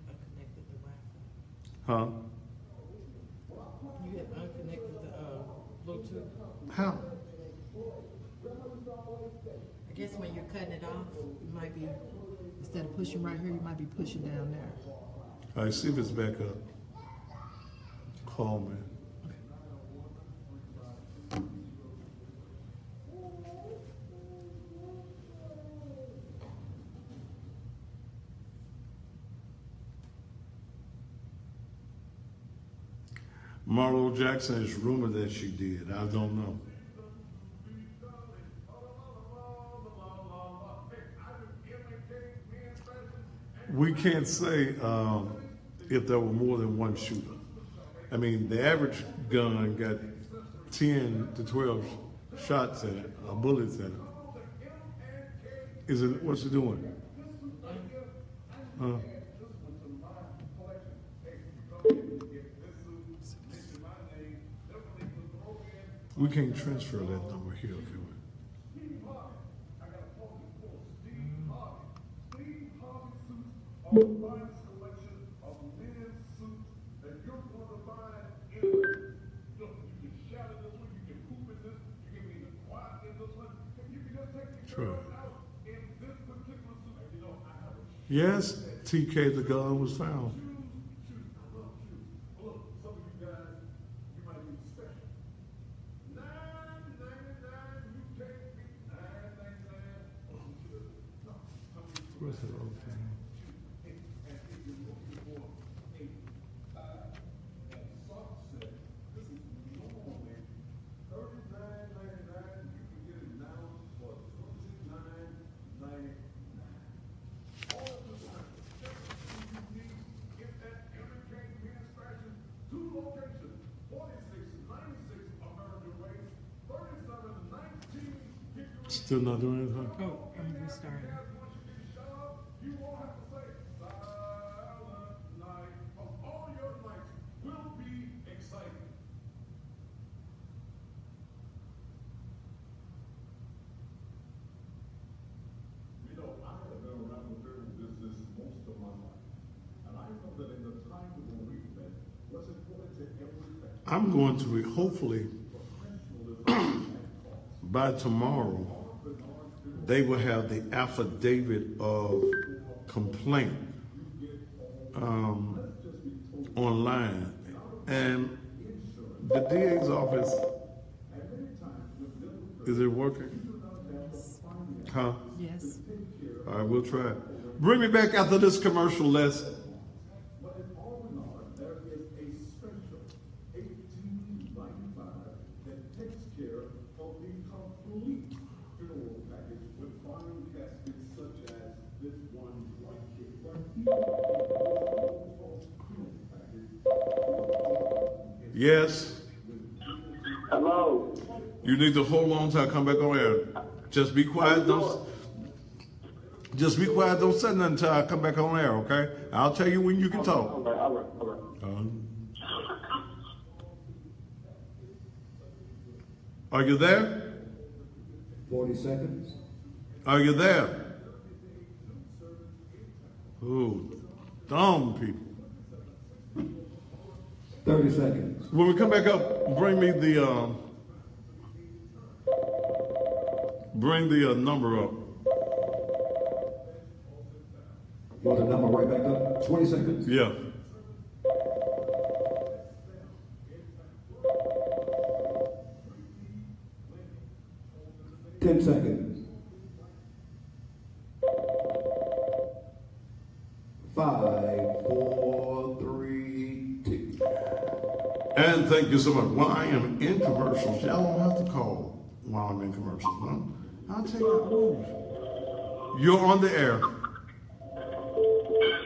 Unconnected the Wi-Fi. Huh? You have unconnected the Bluetooth. How? I guess when you're cutting it off, you might be, instead of pushing right here, you might be pushing down there. All right, see if it's back up. Call me. Marlo Jackson is rumored that she did. I don't know. We can't say if there were more than one shooter. I mean, the average gun got 10 to 12 shots in it, bullets in it. Is it? What's it doing? We can't transfer that number here, can we? Sure. Yes, TK, the gun was found. Where's it? Okay. Still not doing anything? Oh, I'm restarting. I'm going to hopefully by tomorrow they will have the affidavit of complaint online, and the DA's office, is it working? Huh? Yes. All right, we'll try it. Bring me back after this commercial, Les. Yes. Hello. You need to hold on till I come back on air. Just be quiet. Just be quiet. Don't say nothing until I come back on air, okay? I'll tell you when you can talk. All right. Are you there? 40 seconds. Are you there? Ooh, dumb people. 30 seconds. When we come back up, bring me the number up. You want the number right back up? 20 seconds. Yeah. Seconds. 5, 4, 3, 2. And thank you so much. While I am in commercials, y'all don't have to call while I'm in commercials. No? I'll take my calls. You're on the air. And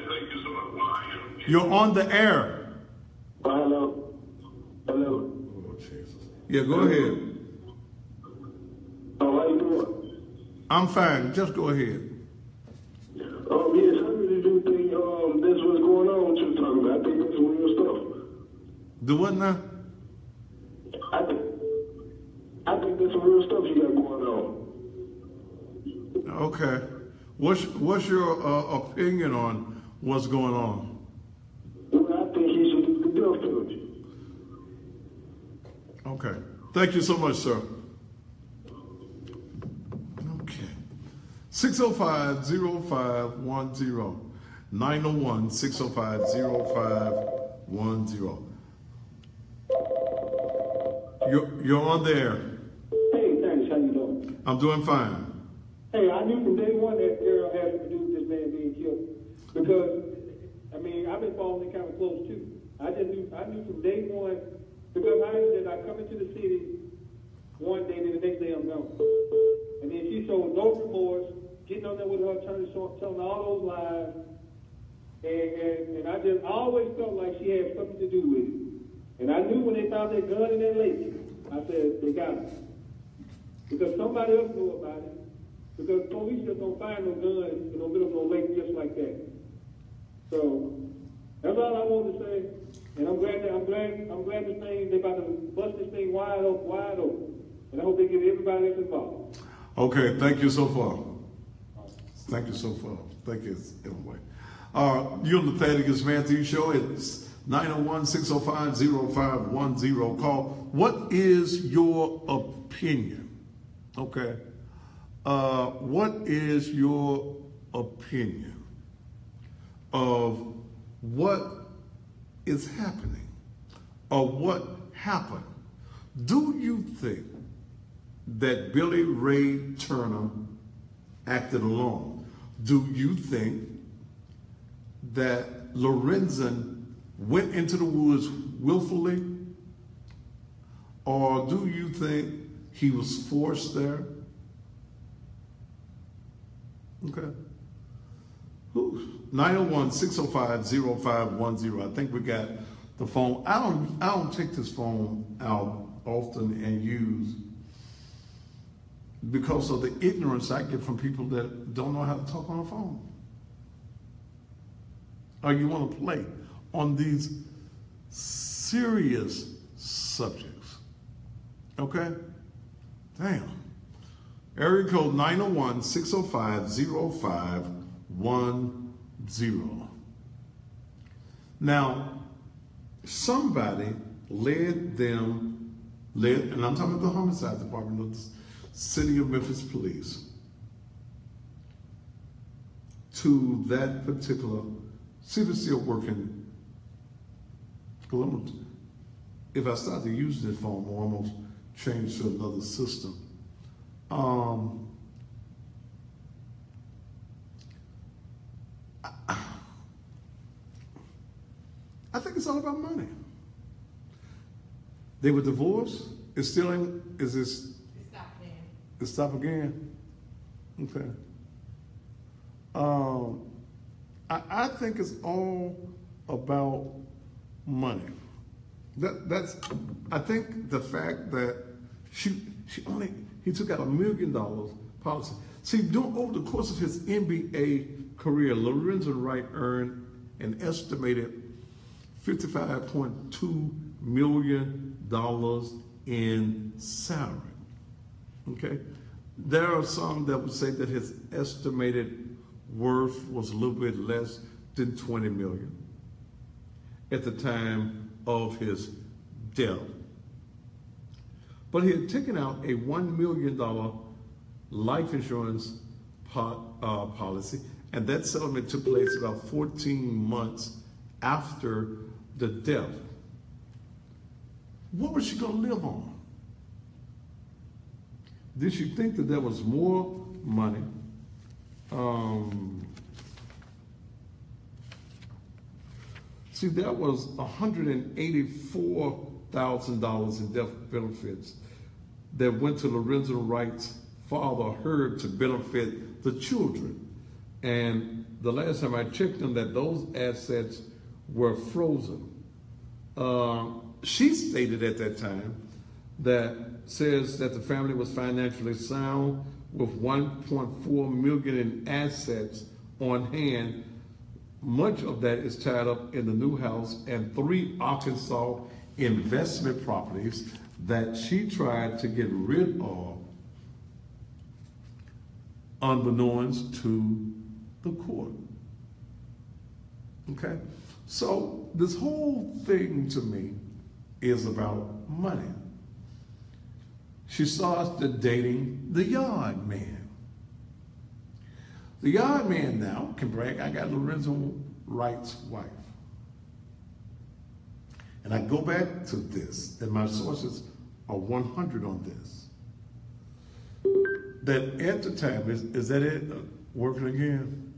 thank you so much. While I am You're on the air. Hello. Hello. Oh, Jesus. Yeah, go ahead. Oh, how you doing? I'm fine. Just go ahead. Yes, I really do think that's what's going on what you're talking about. I think that's real stuff. Do what now? I think there's some real stuff you got going on. Okay. What's your opinion on what's going on? Well, I think he should do the death penalty. Okay. Thank you so much, sir. Okay. 605-0510. 901-605-0510. You're on there. Hey, thanks. How you doing? I'm doing fine. Hey, I knew from day one that girl had to do with this man being killed. Because, I mean, I've been following it kind of close too. I knew from day one, because I come into the city one day, then the next day I'm gone. And then she showed no remorse, getting on there with her attorney, telling all those lies. And I always felt like she had something to do with it. And I knew when they found that gun in that lake, I said, they got it. Because somebody else knew about it. Because police just don't find no guns in the middle of no lake just like that. So that's all I wanted to say. And I'm glad this thing, they're about to bust this thing wide open. And I hope they get everybody else involved. Okay, thank you so far. Thank you so far. Thank you anyway. You're on the Thaddeus Matthews show. It's 901-605-0510. Call. What is your opinion? Okay. What is your opinion of what is happening or what happened? Do you think that Billy Ray Turner acted alone? Do you think that Lorenzen went into the woods willfully? Or do you think he was forced there? Okay. 901-605-0510. I think we got the phone. I don't take this phone out often and use because of the ignorance I get from people that don't know how to talk on the phone. Or you want to play on these serious subjects. Okay? Damn. Area code 901-605-0510. Now, somebody led, and I'm talking about the homicide department of the City of Memphis Police, to that particular, see if it's still working. If I start to use this phone, I'll almost change to another system. I think it's all about money. They were divorced. It's still in, is this? It stopped then. It stopped again? Okay. I think it's all about money. I think the fact that he took out $1 million policy. See, over the course of his NBA career, Lorenzen Wright earned an estimated $55.2 million in salary. Okay? There are some that would say that his estimated worth was a little bit less than $20 million at the time of his death. But he had taken out a $1 million life insurance policy, and that settlement took place about 14 months after the death. What was she going to live on? Did she think that there was more money? See, there was $184,000 in death benefits that went to Lorenzen Wright's father, Herb, to benefit the children. And the last time I checked them, that those assets were frozen. She stated at that time that says that the family was financially sound with $1.4 million in assets on hand. Much of that is tied up in the new house and 3 Arkansas investment properties that she tried to get rid of unbeknownst to the court. Okay? So this whole thing to me is about money. She starts dating the yard man. The yard man now can brag, I got Lorenzo Wright's wife. And I go back to this, and my sources are 100 on this. That at the time, is that it working again?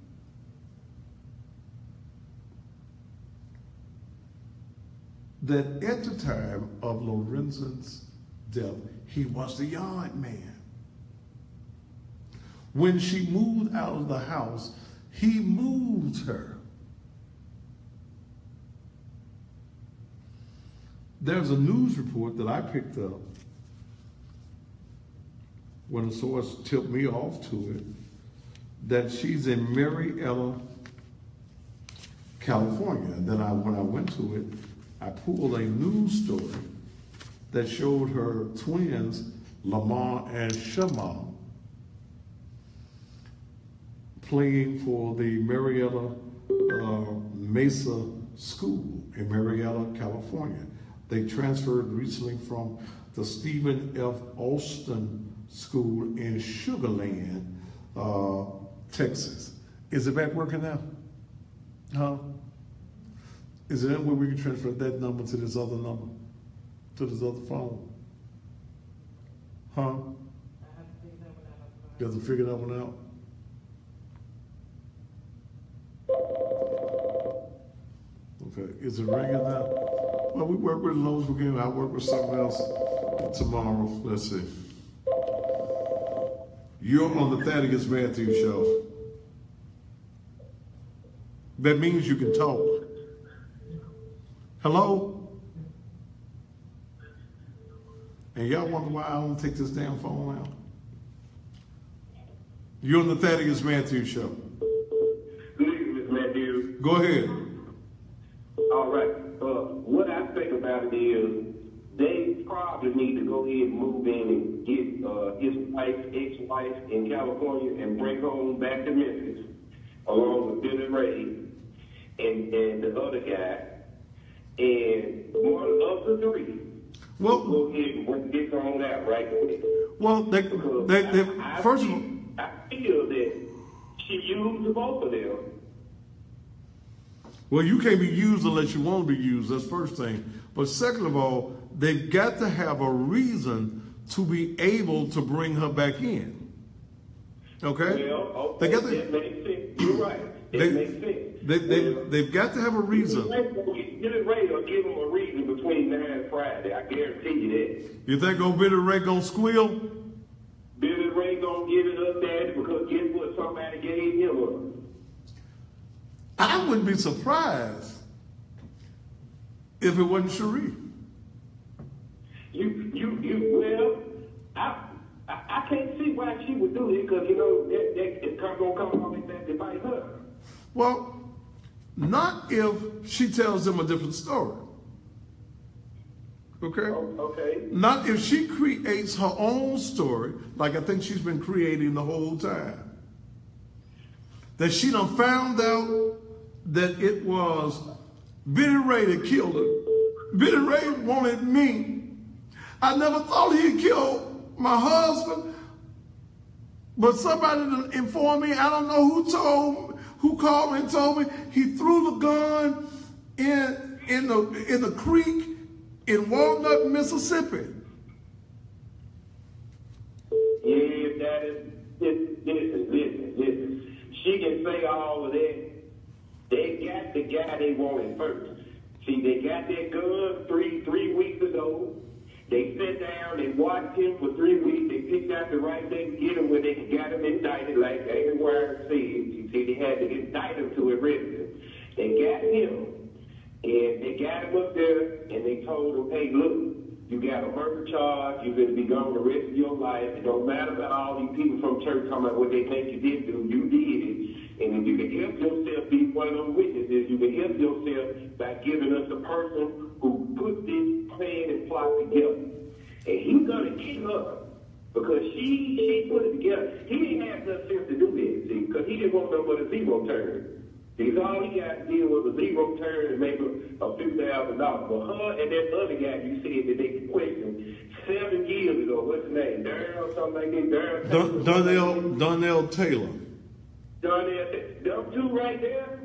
That at the time of Lorenzo's death, he was the yard man. When she moved out of the house, he moved her. There's a news report that I picked up when a source tipped me off to it, that she's in Marietta, California. And then when I went to it, I pulled a news story that showed her twins, Lamar and Sherra, playing for the Marietta Mesa School in Marietta, California. They transferred recently from the Stephen F. Austin School in Sugar Land, Texas. Is it back working now? Huh? Is there any way we can transfer that number to this other number? To this other phone? Huh? You have to figure that one out. Okay, is it ringing now? Well, we work with Lowe's again. I'll work with something else tomorrow. Let's see. You're on the Thaddeus Matthews show. That means you can talk. Hello? And y'all wonder why I don't take this damn phone out? You're on the Thaddeus Matthews show. Good evening, Mr. Matthews. Go ahead. All right. What I think about it is they probably need to go ahead and move in and get his ex-wife in California and bring home back to Memphis, along with Billy Ray and the other guy, and one of the 3. Well, go ahead and get thrown out right quick. Well, first of all, I feel that she used both of them. well, you can't be used unless you want to be used. That's first thing. But second of all, they've got to have a reason to be able to bring her back in. Okay? Well, they got to, that makes sense. You're right. That makes sense. They've got to have a reason. Billy Ray will give them a reason between now and Friday. I guarantee you that. You think old Billy Ray gonna squeal? Billy Ray gonna give it up, Daddy, because guess what? Somebody gave him up. I wouldn't be surprised if it wasn't Cherie. Well, I can't see why she would do it, because, it's going to come off like that to bite her. Well, not if she tells them a different story. Okay? Okay. Not if she creates her own story, like I think she's been creating the whole time. That she done found out that it was Billy Ray that killed her. Billy Ray wanted me. I never thought he'd kill my husband, but somebody informed me. I don't know who called me and told me he threw the gun in the creek in Walnut, Mississippi. Yeah, that is, listen. She can say all of that. They got the guy they wanted first. See, they got that gun three weeks ago. They sat down, they watched him for 3 weeks. They picked out the right thing to get him when they got him indicted, like Amy Wire said. You see, they had to indict him to a resident. They got him. And they got him up there, and they told him, hey, look, you got a murder charge. You're going to be gone the rest of your life. It don't matter about all these people from church talking about what they think you did do. You did it. And if you can help yourself be one of them witnesses, you can help yourself by giving us the person who put this plan and plot together. And he's going to kill her because she put it together. He didn't have enough sense to do this, see, because he didn't want no but a zero turn. Because all he got to deal was a zero turn and maybe a few $1,000. But her and that other guy you said that they questioned 7 years ago, what's his name? Darryl, something like that. Donnell Taylor. Them two right there,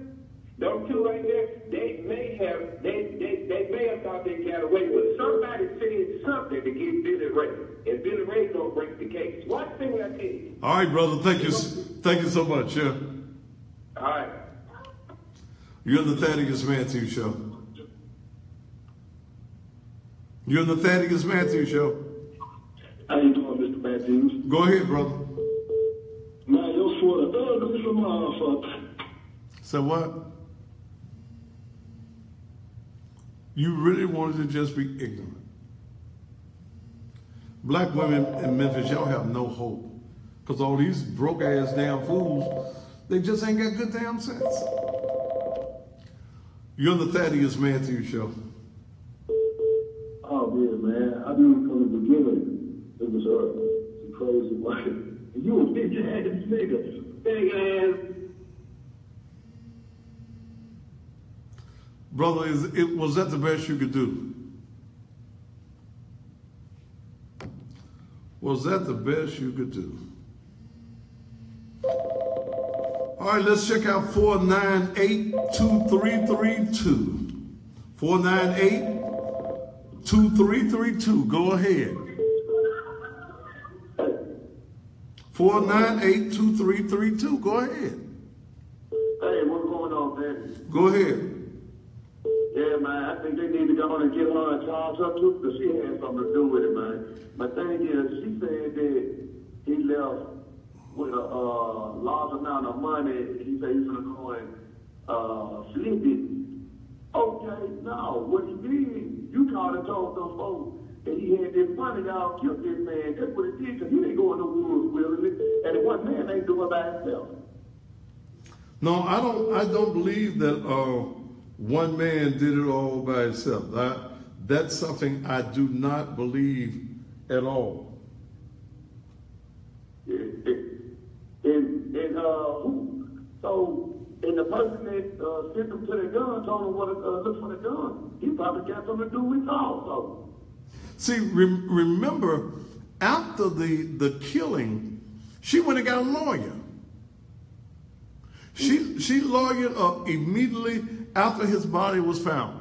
they may have thought they got away, but somebody said something to get Billy Ray, and Billy Ray gonna break the case. Watch the thing what I tell you. All right, brother. Thank you so much. Yeah. All right. You're on the Thaddeus Matthews Show. You're on the Thaddeus Matthews Show. How you doing, Mr. Matthews? Go ahead, brother. Man, you're sort of ugly from motherfucker. So what? You really wanted to just be ignorant. Black women in Memphis, y'all have no hope. Because all these broke-ass damn fools, they just ain't got good damn sense. You're on the Thaddeus Matthews Show. Oh, yeah, man. I knew from the beginning it was some crazy wife. And you a bitch-ass nigga. Big-ass. Brother, was that the best you could do? Was that the best you could do? All right, let's check out 498-2332. 498-2332. Go ahead. 498-2332. Go ahead. Hey, what's going on, man? Go ahead. Yeah, man, I think they need to go on and get her in charge up too, because she had something to do with it, man. My thing is, she said that he left with a large amount of money. He said he's going to go and flip it. Okay, now, what he did, you called and told those folks that he had this money, y'all killed this man. That's what it did, because he didn't go in the woods willingly, and the one man ain't doing it by himself. No, I don't believe that one man did it all by himself. That's something I do not believe at all. And the person that sent him to the gun told him what to look for the gun. He probably got something to do with it also. See, remember, after the killing, she went and got a lawyer. She lawyered up immediately after his body was found.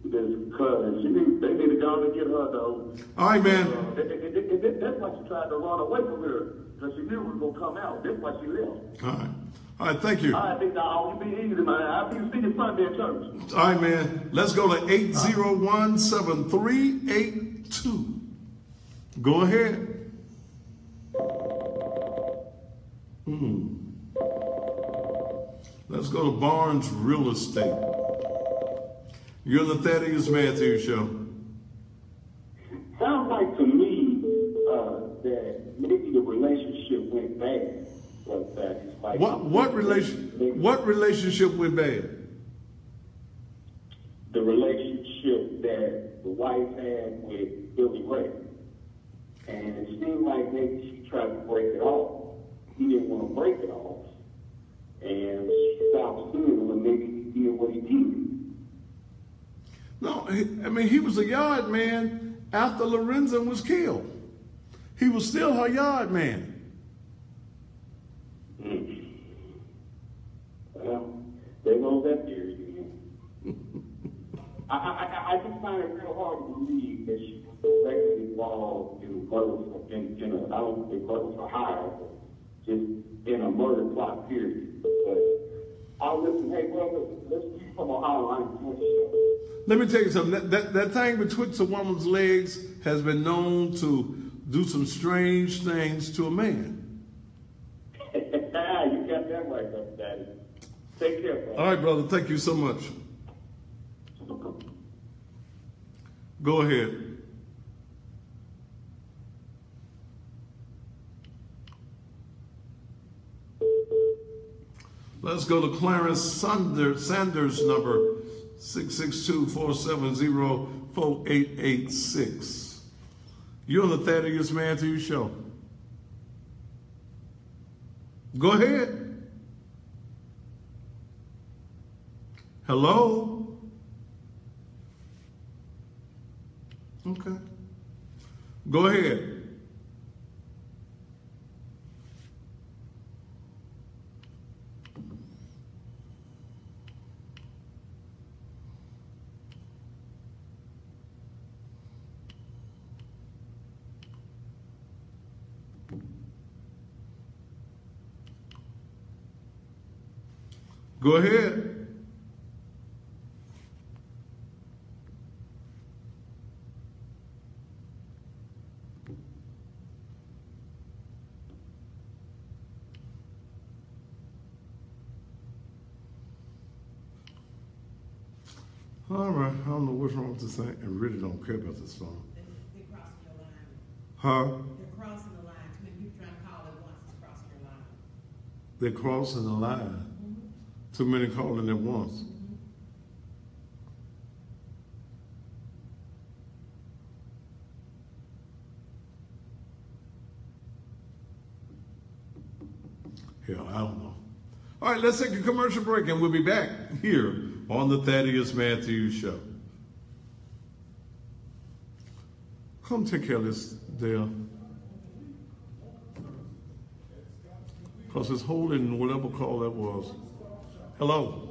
Because they need to go and get her, though. All right, man. That's why she tried to run away from her, because she knew it was going to come out. That's why she left. All right, thank you. All right, big dog, you be easy, man. I'll be seeing you Sunday at church. All right, man. Let's go to 801-7382. Go ahead. Let's go to Barnes Real Estate. You're on the Thaddeus Matthews Show. Sounds like to me that maybe the relationship went bad. Like What relationship went bad? The relationship that the wife had with Billy Ray. And it seemed like maybe she tried to break it off. He didn't want to break it off. And she stopped seeing him, and maybe he did what he did. No, I mean, he was a yard man after Lorenzen was killed. He was still her yard man. Well, there goes that theory again. I just find it real hard to believe that she was directly involved in murder, I don't think murder for hire, but just in a murder plot period. But I'll listen, hey, brother, let's keep from Ohio Line. Let me tell you something. That thing betwixt a woman's legs has been known to do some strange things to a man. You got that right, Daddy. Take care, bro. All right, brother. Thank you so much. Go ahead. Let's go to Clarence Sanders, number 662-470-4886. You're on the Thaddeus Matthews Show. Go ahead. Hello? Okay. Go ahead. Go ahead. All right, I don't know what's wrong with this thing. I really don't care about this song. They're crossing your line. Huh? They're crossing the line. Too many people trying to call at once. It's crossing your line. They're crossing the line. Too many calling at once. Hell, I don't know. All right, let's take a commercial break and we'll be back here on the Thaddeus Matthews Show. Come take care of this, Dale. Because it's holding whatever call that was. Hello.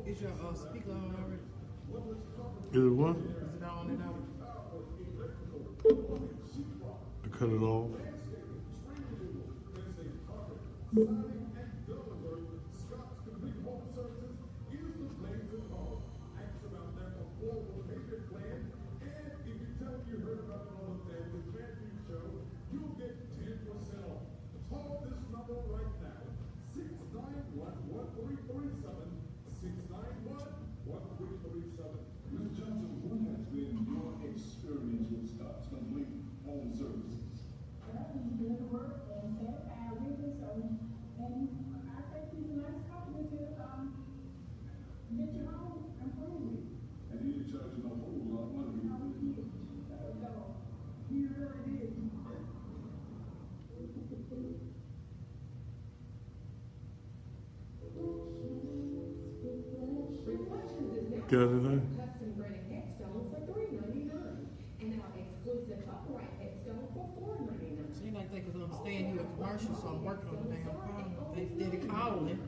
Is your speaker on already? Is it what? Is it on and on? I cut it off. Got it there? Custom granite headstone for $3.99 and our exclusive upright headstone for $4.99. Seems like they could understand you a commercial, so I'm working on the damn phone. They steady calling.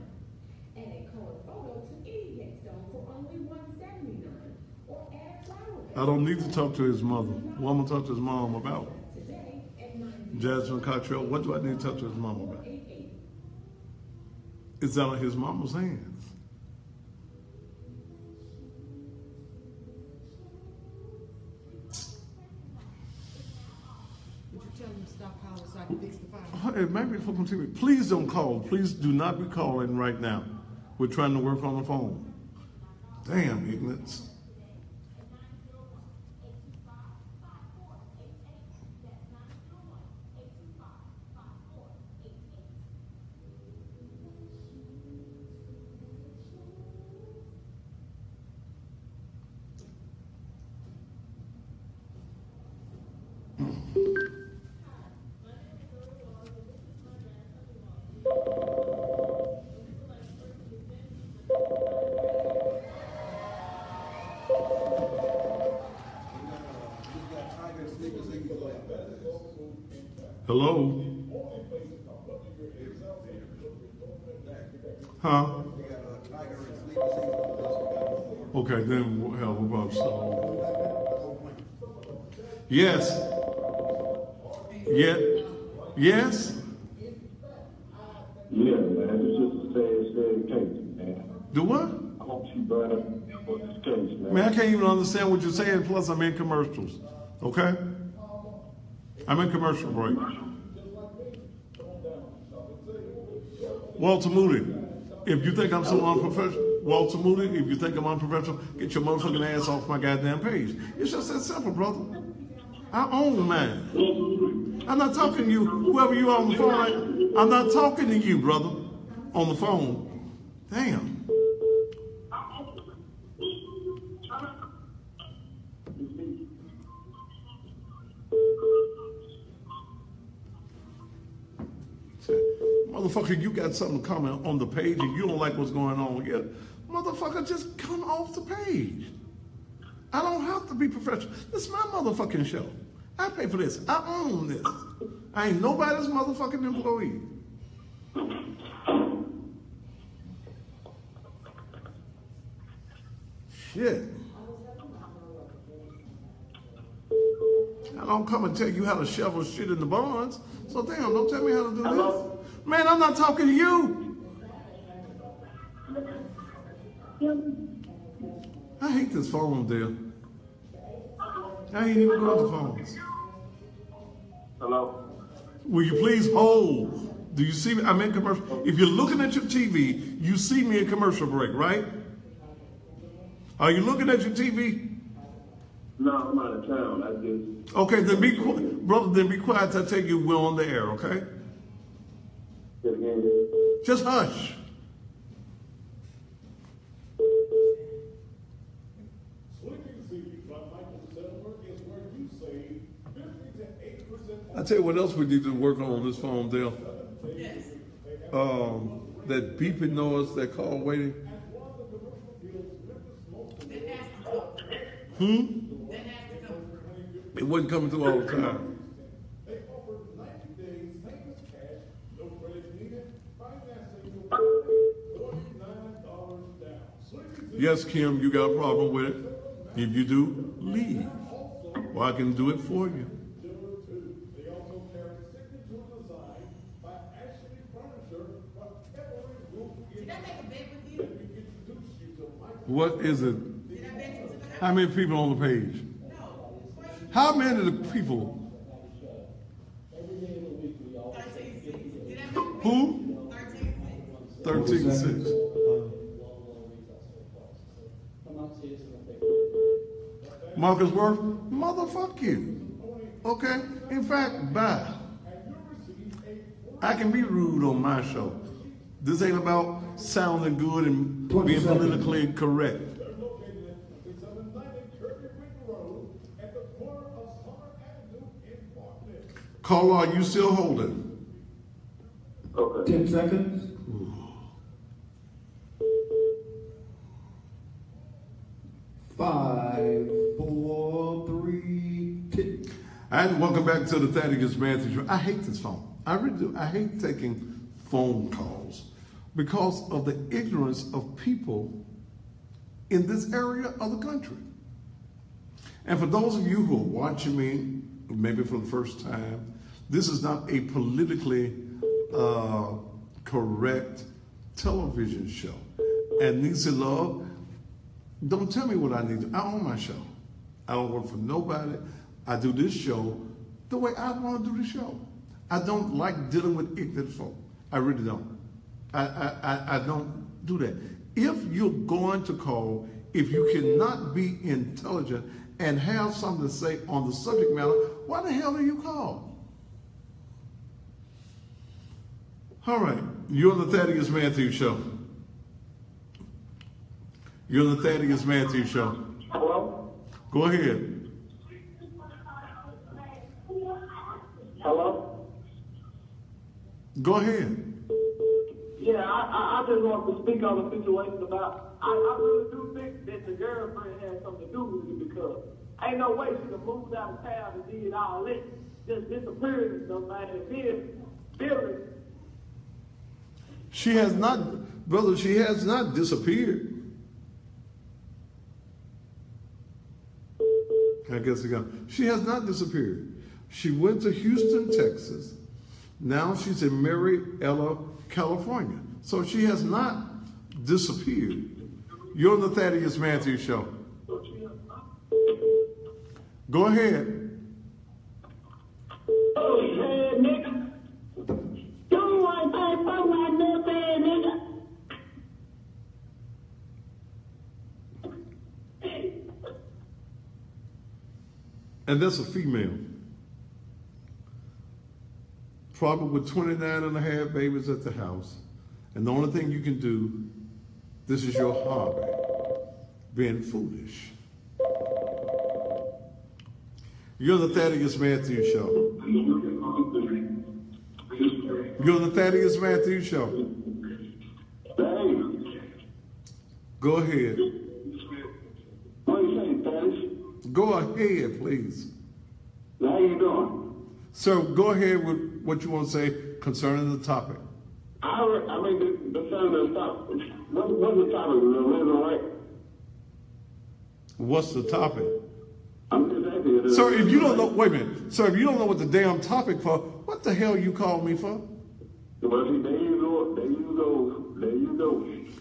And a color photo to any headstone for only $179. Or add a flower. I don't need to talk to his mother. What am I talk to his mom about? Today at 9. Jasmine Cottrell, what do I need to talk to his mom about? It's out of his mama's hands. Would you tell them to stop calling so I can fix the phone? Hey, maybe for continue. Please don't call. Please do not be calling right now. We're trying to work on the phone. Damn ignorance. Hello? Huh? Okay, then hell, what about so? Yes. Yeah. Yes. Yeah, man, it's just a sad case, man. Do what? I hope she brought up for this case, man. Man, I can't even understand what you're saying. Plus, I'm in commercials. Okay? I'm in commercial break. Walter Moody, if you think I'm so unprofessional, Walter Moody, if you think I'm unprofessional, get your motherfucking ass off my goddamn page. It's just that simple, brother. I own mine. I'm not talking to you, whoever you are on the phone. I'm not talking to you, brother, on the phone. Damn. Motherfucker, you got something to comment on the page and you don't like what's going on here. Motherfucker, just come off the page. I don't have to be professional. This is my motherfucking show. I pay for this. I own this. I ain't nobody's motherfucking employee. Shit. I don't come and tell you how to shovel shit in the barns. So damn, don't tell me how to do this. Man, I'm not talking to you. I hate this phone, dear. I ain't even going to phones. Hello? Will you please hold? Do you see me? I'm in commercial. If you're looking at your TV, you see me in commercial break, right? Are you looking at your TV? No, I'm out of town. I just... Okay, then be quiet. Brother, then be quiet till I tell you we're on the air, okay? Say it again. Just hush. I tell you what else we need to work on this phone, Dale. That beeping noise, that call waiting. It wasn't coming through all the time. Yes, Kim, you got a problem with it. If you do, leave. Or I can do it for you. What is it? How many people on the page? How many of the people? Who? 13-6. Marcus Worth, motherfuck you. Okay? In fact, bye. I can be rude on my show. This ain't about sounding good and being politically correct. Caller, are you still holding? Okay. 10 seconds. Five, four, three, two. And welcome back to the Thaddeus Matthews Show. I hate this phone. I really do. I hate taking phone calls because of the ignorance of people in this area of the country. And for those of you who are watching me, maybe for the first time, this is not a politically correct television show. And Niecy Love, don't tell me what I need to. I own my show. I don't work for nobody. I do this show the way I want to do the show. I don't like dealing with ignorant folk. I really don't. I don't do that. If you're going to call, if you cannot be intelligent and have something to say on the subject matter, why the hell do you call? All right, you're on the Thaddeus Matthews Show. You're on the Thaddeus Matthews Show. Hello? Go ahead. Hello? Go ahead. Yeah, I just want to speak on the situation about, I really do think that the girlfriend had something to do with it because ain't no way she could move out of town and did all this just disappeared and somebody building. She has not, brother, she has not disappeared. I guess again, she has not disappeared. She went to Houston, Texas. Now she's in Marietta, California. So she has not disappeared. You're on the Thaddeus Matthews Show. Go ahead. Oh, yeah, nigga. You want to for my nigga, nigga. And that's a female. Probably with 29 and a half babies at the house. And the only thing you can do, this is your hobby, being foolish. You're the Thaddeus Matthews Show. You're the Thaddeus Matthews Show. Go ahead. What you saying, Thaddeus? Go ahead, please. How you doing? So go ahead with what you want to say concerning the topic. I mean, the topic. What's the topic? The reason, right? What's the topic? I'm just asking. Sir, if you don't know, wait a minute. Sir, if you don't know what the damn topic for, what the hell you call me for? Well, see, there you go.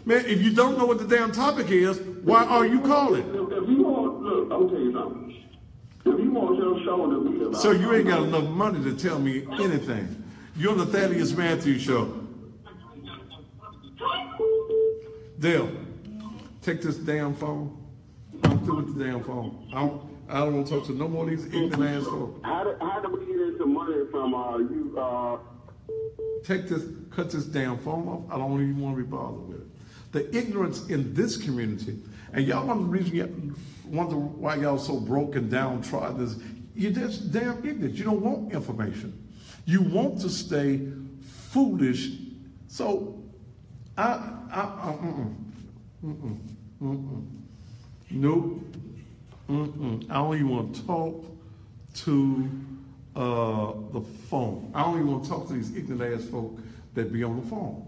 Man, if you don't know what the damn topic is, why are you calling? If you want, look, I'm tell you something. If you want your show to be about... Sir, you ain't got enough money to tell me anything. You're on the Thaddeus Matthews Show. Dale, take this damn phone. I'm through with the damn phone. I don't want to talk to no more of these ignorant ass folks. How do we get into money from you? Cut this damn phone off. I don't even want to be bothered with it. The ignorance in this community, and y'all wonder why y'all so broke and downtrodden is you're just damn ignorant. You don't want information. You want to stay foolish. So nope. I don't even want to talk to the phone. I don't even want to talk to these ignorant ass folk that be on the phone.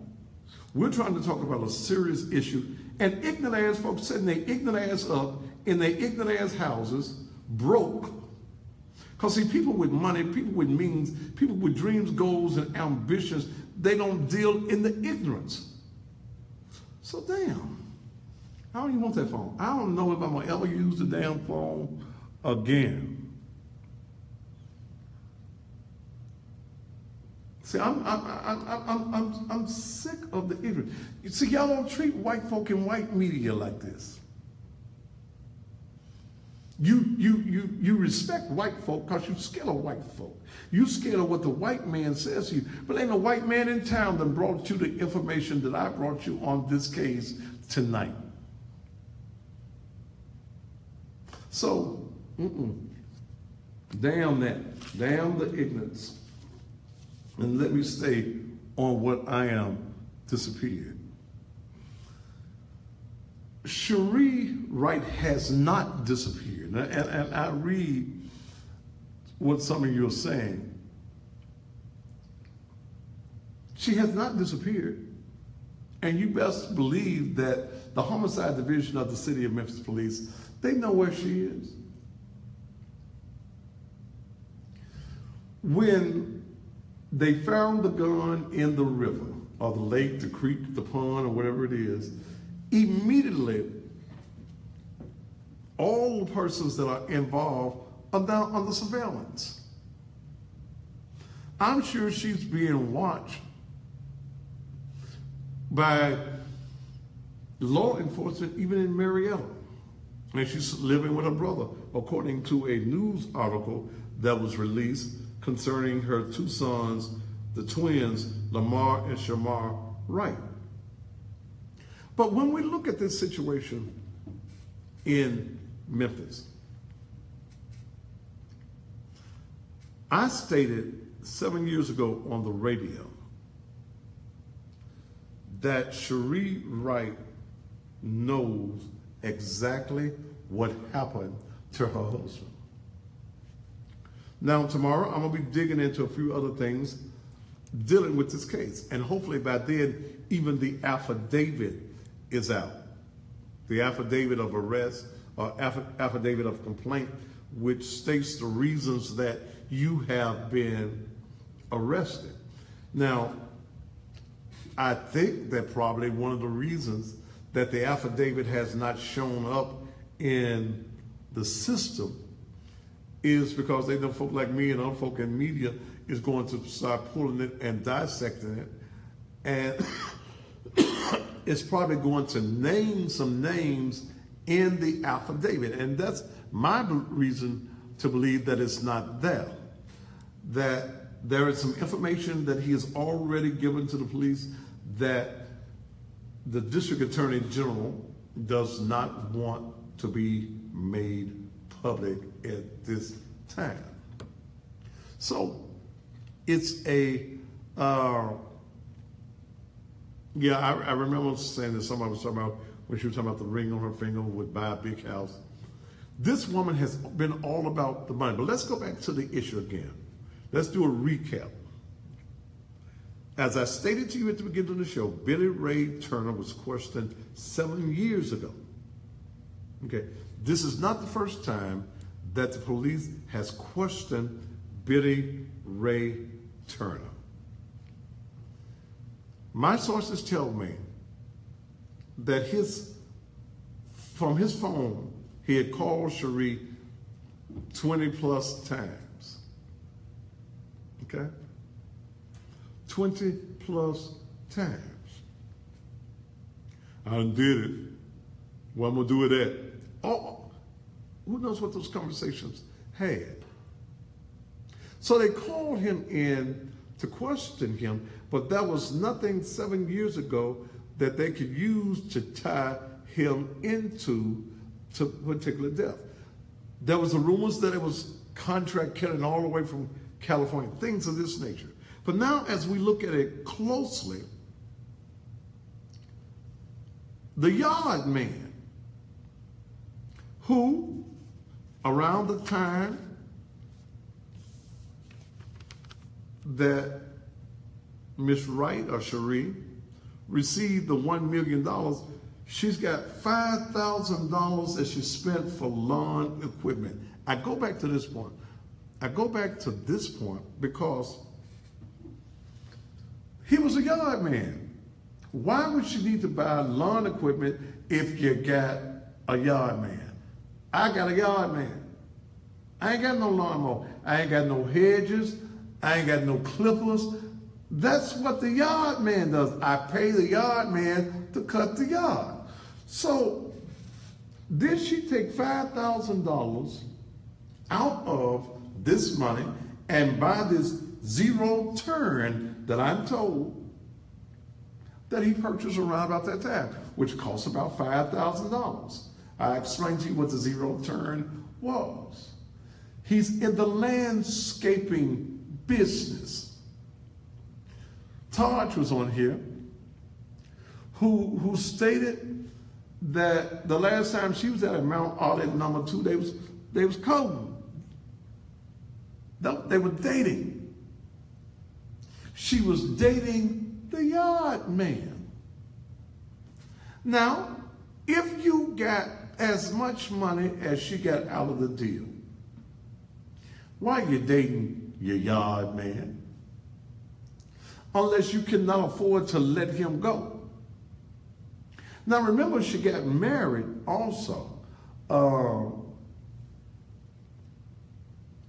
We're trying to talk about a serious issue, and ignorant ass folks setting their ignorant ass up in their ignorant ass houses, broke. Because see, people with money, people with means, people with dreams, goals, and ambitions, they don't deal in the ignorance. So damn, I don't even want that phone. I don't know if I'm gonna ever use the damn phone again. See, I'm sick of the ignorance. You see, y'all don't treat white folk in white media like this. You respect white folk because you're scared of white folk. You scared of what the white man says to you. But ain't a white man in town that brought you the information that I brought you on this case tonight. So, damn that. Damn the ignorance. And let me stay on what I am disappeared. Sherra Wright has not disappeared. And I read what some of you are saying. She has not disappeared. And you best believe that the homicide division of the city of Memphis Police, they know where she is. When they found the gun in the river or the lake, the creek, the pond, or whatever it is, immediately all the persons that are involved are now under surveillance. I'm sure she's being watched by law enforcement even in Marietta. And she's living with her brother, according to a news article that was released concerning her two sons, the twins, Lamar and Sherra Wright. But when we look at this situation in Memphis, I stated 7 years ago on the radio that Sherra Wright knows exactly what happened to her husband. Now, tomorrow, I'm going to be digging into a few other things dealing with this case. And hopefully by then, even the affidavit is out. The affidavit of arrest or affidavit of complaint, which states the reasons that you have been arrested. Now, I think that probably one of the reasons that the affidavit has not shown up in the system is because they know folk like me and other folk in media is going to start pulling it and dissecting it. And it's probably going to name some names in the affidavit. And that's my reason to believe that it's not there. That there is some information that he has already given to the police that the district attorney general does not want to be made public at this time. So it's a, I remember saying that somebody was talking about, when she was talking about the ring on her finger would buy a big house. This woman has been all about the money. But let's go back to the issue again. Let's do a recap. As I stated to you at the beginning of the show, Billy Ray Turner was questioned 7 years ago. Okay, this is not the first time that the police has questioned Billy Ray Turner. My sources tell me that from his phone, he had called Sherra 20 plus times. Okay? 20 plus times. I done did it. What I'm gonna do with that? Oh, who knows what those conversations had? So they called him in to question him, but that was nothing 7 years ago that they could use to tie him into to particular death. There was the rumors that it was contract killing all the way from California, things of this nature. But now as we look at it closely, the yard man, who around the time that Miss Wright or Sherra received the $1 million, she's got $5,000 that she spent for lawn equipment. I go back to this point. Because he was a yard man. Why would she need to buy lawn equipment if you got a yard man? I got a yard man. I ain't got no lawnmower. I ain't got no hedges. I ain't got no clippers. That's what the yard man does. I pay the yard man to cut the yard. So did she take $5,000 out of this money and buy this zero turn that I'm told that he purchased around about that time, which costs about $5,000. I explained to you what the zero turn was. He's in the landscaping business. Taj was on here, who stated that the last time she was at Mount Olive #2, they was coding. They were dating. She was dating the yard man. Now, if you got as much money as she got out of the deal, why are you dating your yard man? Unless you cannot afford to let him go. Now remember, she got married also.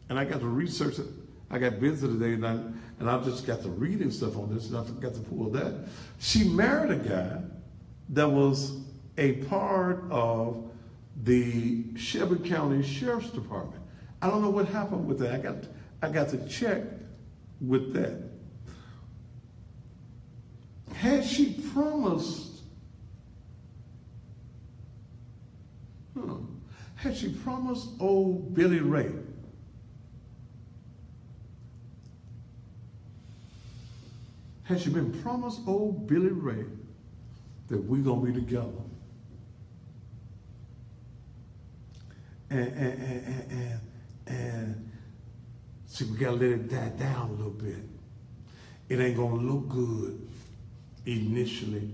And I got to research it. I got busy today and I just got to reading stuff on this and I got to pull that. She married a guy that was a part of the Shelby County Sheriff's Department. I don't know what happened with that. I got to check with that. Had she promised, old Billy Ray had she been promised old Billy Ray that we're gonna be together? And See, we gotta let it die down a little bit. It ain't gonna look good initially.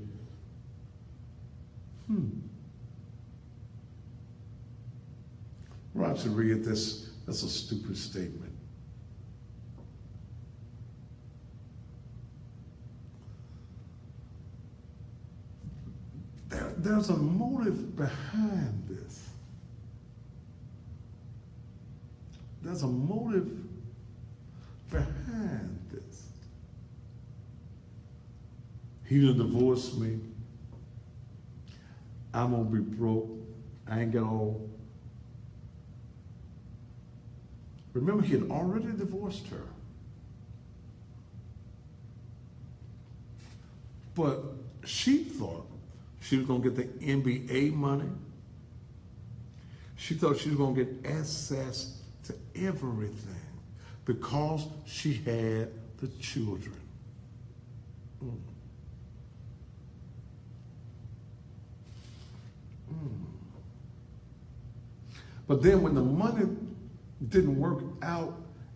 Roger Reed, that's a stupid statement. There's a motive behind this. There's a motive behind this. He done divorced me. I'm gonna be broke. I ain't got all. Remember, he had already divorced her. But she thought she was gonna get the NBA money. She thought she was gonna get access to everything because she had the children. But then when the money didn't work out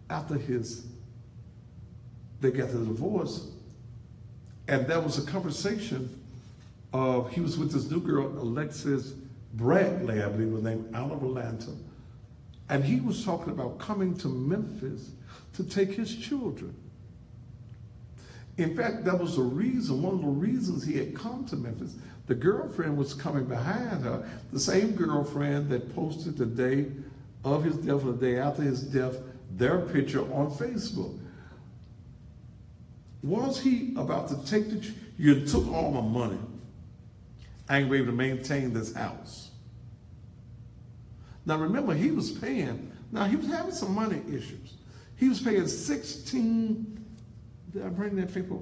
after they got the divorce, and that was a conversation of, he was with this new girl, Alexis Bradley, I believe her name, out of Atlanta, and he was talking about coming to Memphis to take his children. In fact, that was the reason, one of the reasons he had come to Memphis. The girlfriend was coming behind her, the same girlfriend that posted the day of his death or the day after his death, their picture on Facebook. Was he about to take you took all my money. I ain't able to maintain this house. Now remember, he was paying, now he was having some money issues. He was paying did I bring that paper?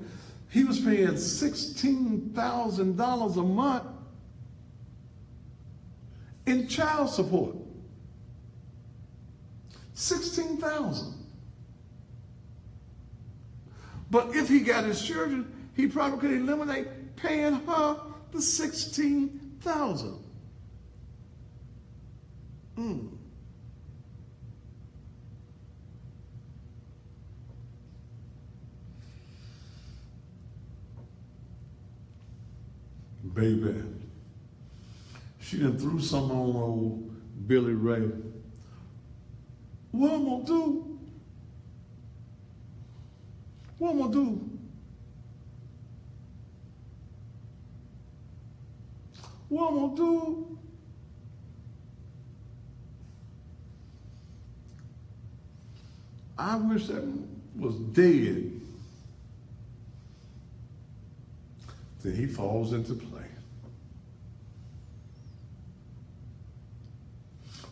He was paying $16,000 a month in child support. $16,000. But if he got his children, he probably could eliminate paying her the $16,000. Baby, she done threw something on old Billy Ray. What I'm gonna do? What I'm gonna do? What I'm gonna do? I wish that was dead. Then he falls into play.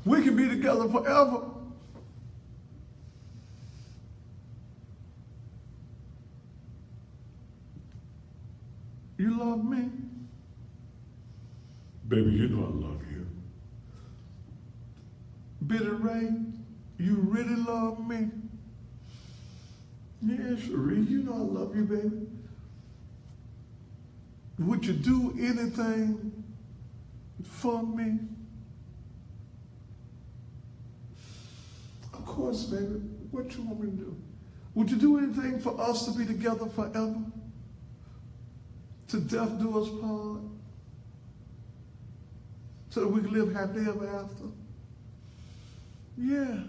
We can be together forever. You love me? Baby, you know I love you. Billy Ray, you really love me? Yeah, Cherie, you know I love you, baby. Would you do anything for me? Of course, baby. What you want me to do? Would you do anything for us to be together forever? To death do us part? So that we can live happily ever after? Yeah.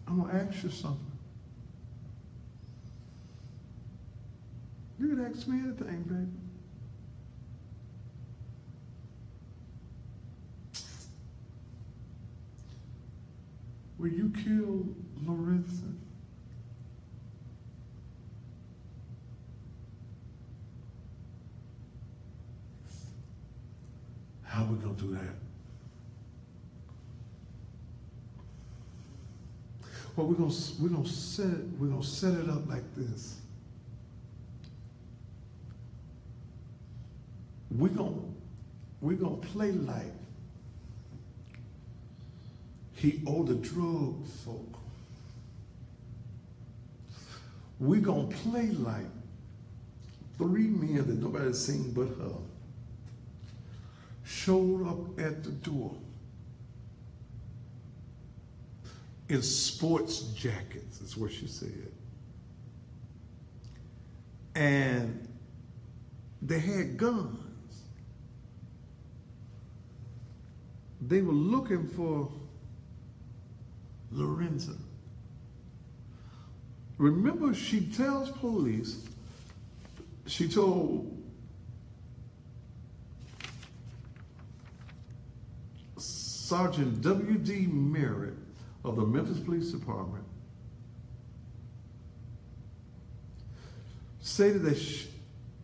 I'm going to ask you something. You can ask me anything, baby. Will you kill Larissa? How are we going to do that? Well, we're gonna set it up like this. We're gonna play like he owed the drug folk. We're gonna play like 3 men that nobody's seen but her showed up at the door in sports jackets, is what she said. And they had guns. They were looking for Lorenzo. Remember, she tells police, she told Sergeant W.D. Merritt of the Memphis Police Department, stated that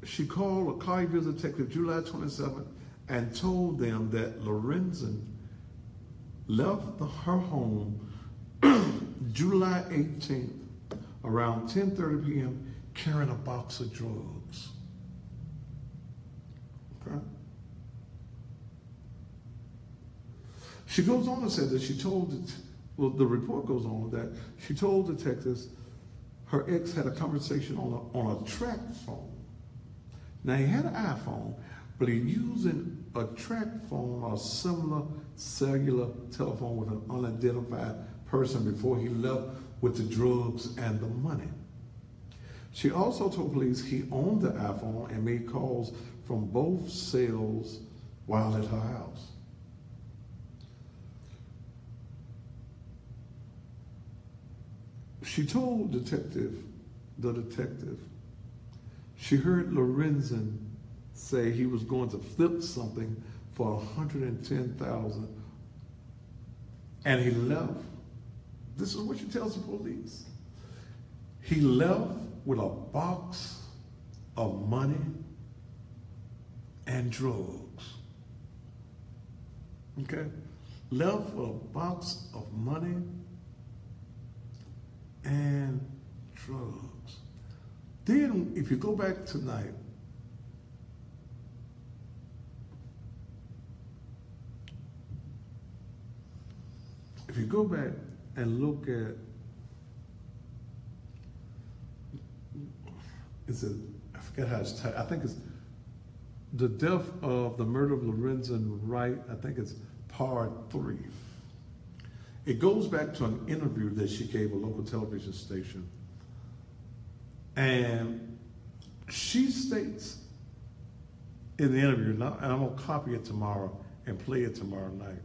she called a Collierville detective July 27th and told them that Lorenzen left her home July 18th around 10:30 p.m. carrying a box of drugs. Okay? She goes on to say that she told the report goes on that she told detectives her ex had a conversation on a track phone. Now, he had an iPhone, but he using a track phone or similar cellular telephone with an unidentified person before he left with the drugs and the money. She also told police he owned the iPhone and made calls from both cells while at her house. She told the detective, she heard Lorenzen say he was going to flip something for $110,000, and he left. This is what she tells the police. He left with a box of money and drugs. Okay? Left with a box of money and drugs. Then, if you go back tonight, if you go back and look at, I forget how it's titled, I think it's The Death of the Murder of Lorenzen Wright, I think it's part 3. It goes back to an interview that she gave a local television station. And she states in the interview, and I'm going to copy it tomorrow and play it tomorrow night.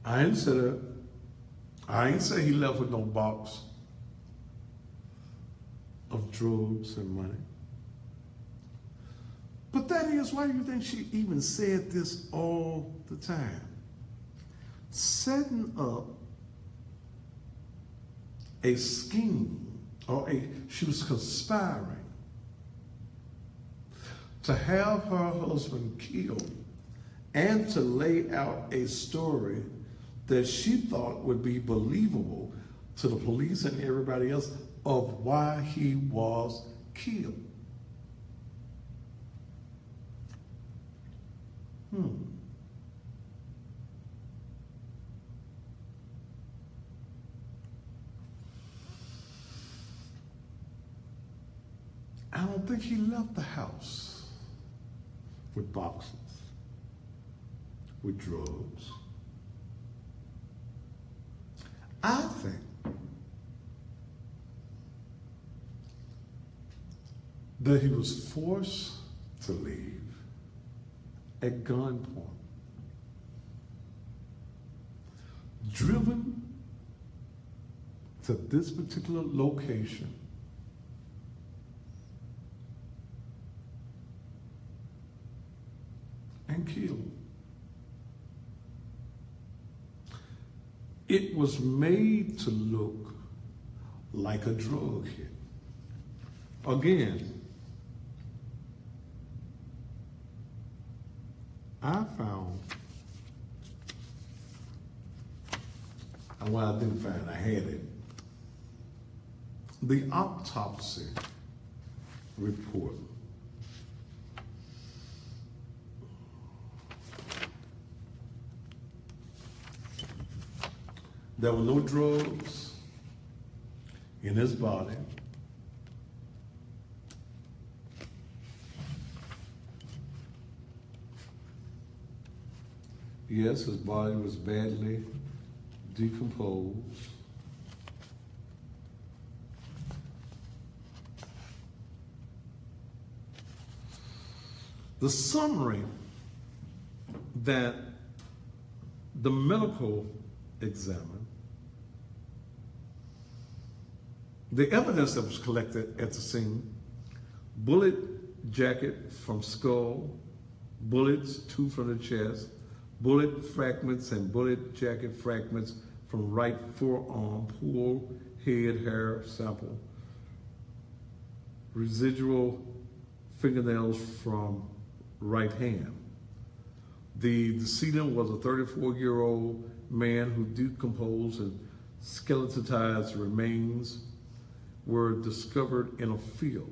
I ain't say he left with no box of drugs and money. But that is why you think she even said this all the time. Setting up a scheme, she was conspiring to have her husband killed and to lay out a story that she thought would be believable to the police and everybody else of why he was killed. I don't think he left the house with boxes, with drugs. I think that he was forced to leave at gunpoint, driven to this particular location, and killed. It was made to look like a drug hit. Again, I found, and what I didn't find, I had it, the autopsy report. There were no drugs in his body. Yes, his body was badly decomposed. The summary that the medical examined, the evidence that was collected at the scene: bullet jacket from skull, bullets, 2 from the chest, bullet fragments and bullet jacket fragments from right forearm, pool, head, hair sample, residual fingernails from right hand. The decedent was a 34-year-old man who decomposed, and skeletonized remains were discovered in a field.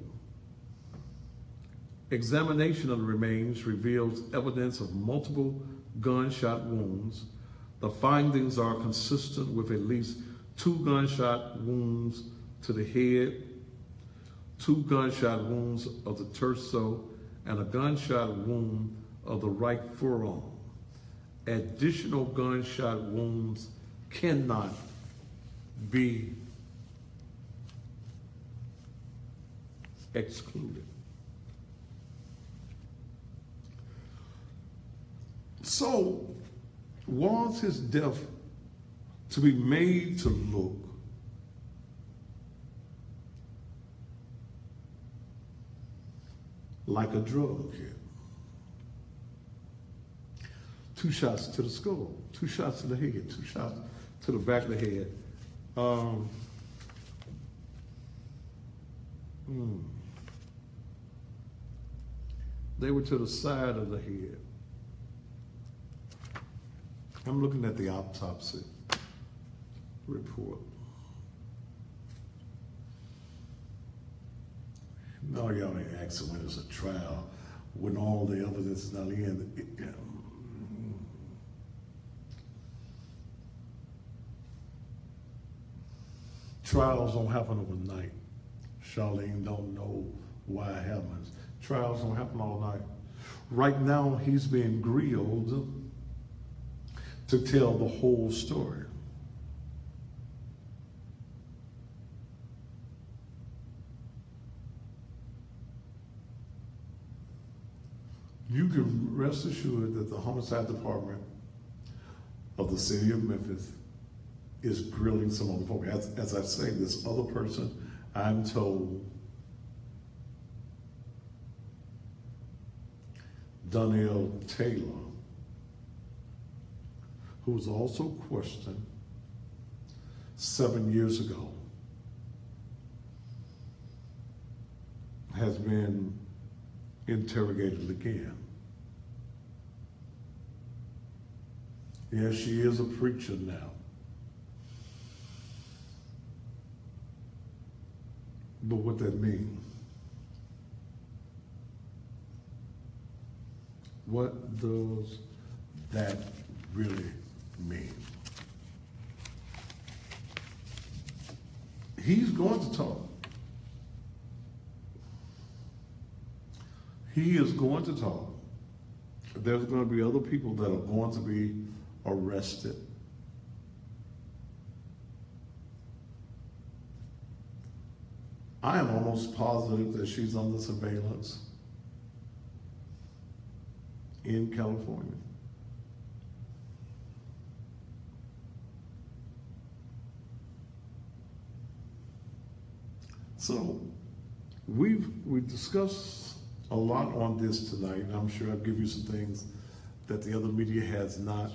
Examination of the remains reveals evidence of multiple gunshot wounds. The findings are consistent with at least 2 gunshot wounds to the head, 2 gunshot wounds of the torso, and a gunshot wound of the right forearm. Additional gunshot wounds cannot be excluded. So, was his death to be made to look like a drug hit? 2 shots to the skull, 2 shots to the head, 2 shots to the back of the head. They were to the side of the head. I'm looking at the autopsy report. No, y'all ain't asking when it's a trial, when all the evidence is not in. Trials don't happen overnight. Charlene don't know why it happens. Trials don't happen all night. Right now, he's being grilled to tell the whole story. You can rest assured that the homicide department of the city of Memphis is grilling some other folk. As I say, this other person, I'm told, Donnell Taylor, who was also questioned 7 years ago, has been interrogated again. Yes, she is a preacher now. But what that mean? What does that really mean? He's going to talk. He is going to talk. There's going to be other people that are going to be arrested. I am almost positive that she's under surveillance in California. So we've discussed a lot on this tonight, and I'm sure I'll give you some things that the other media has not.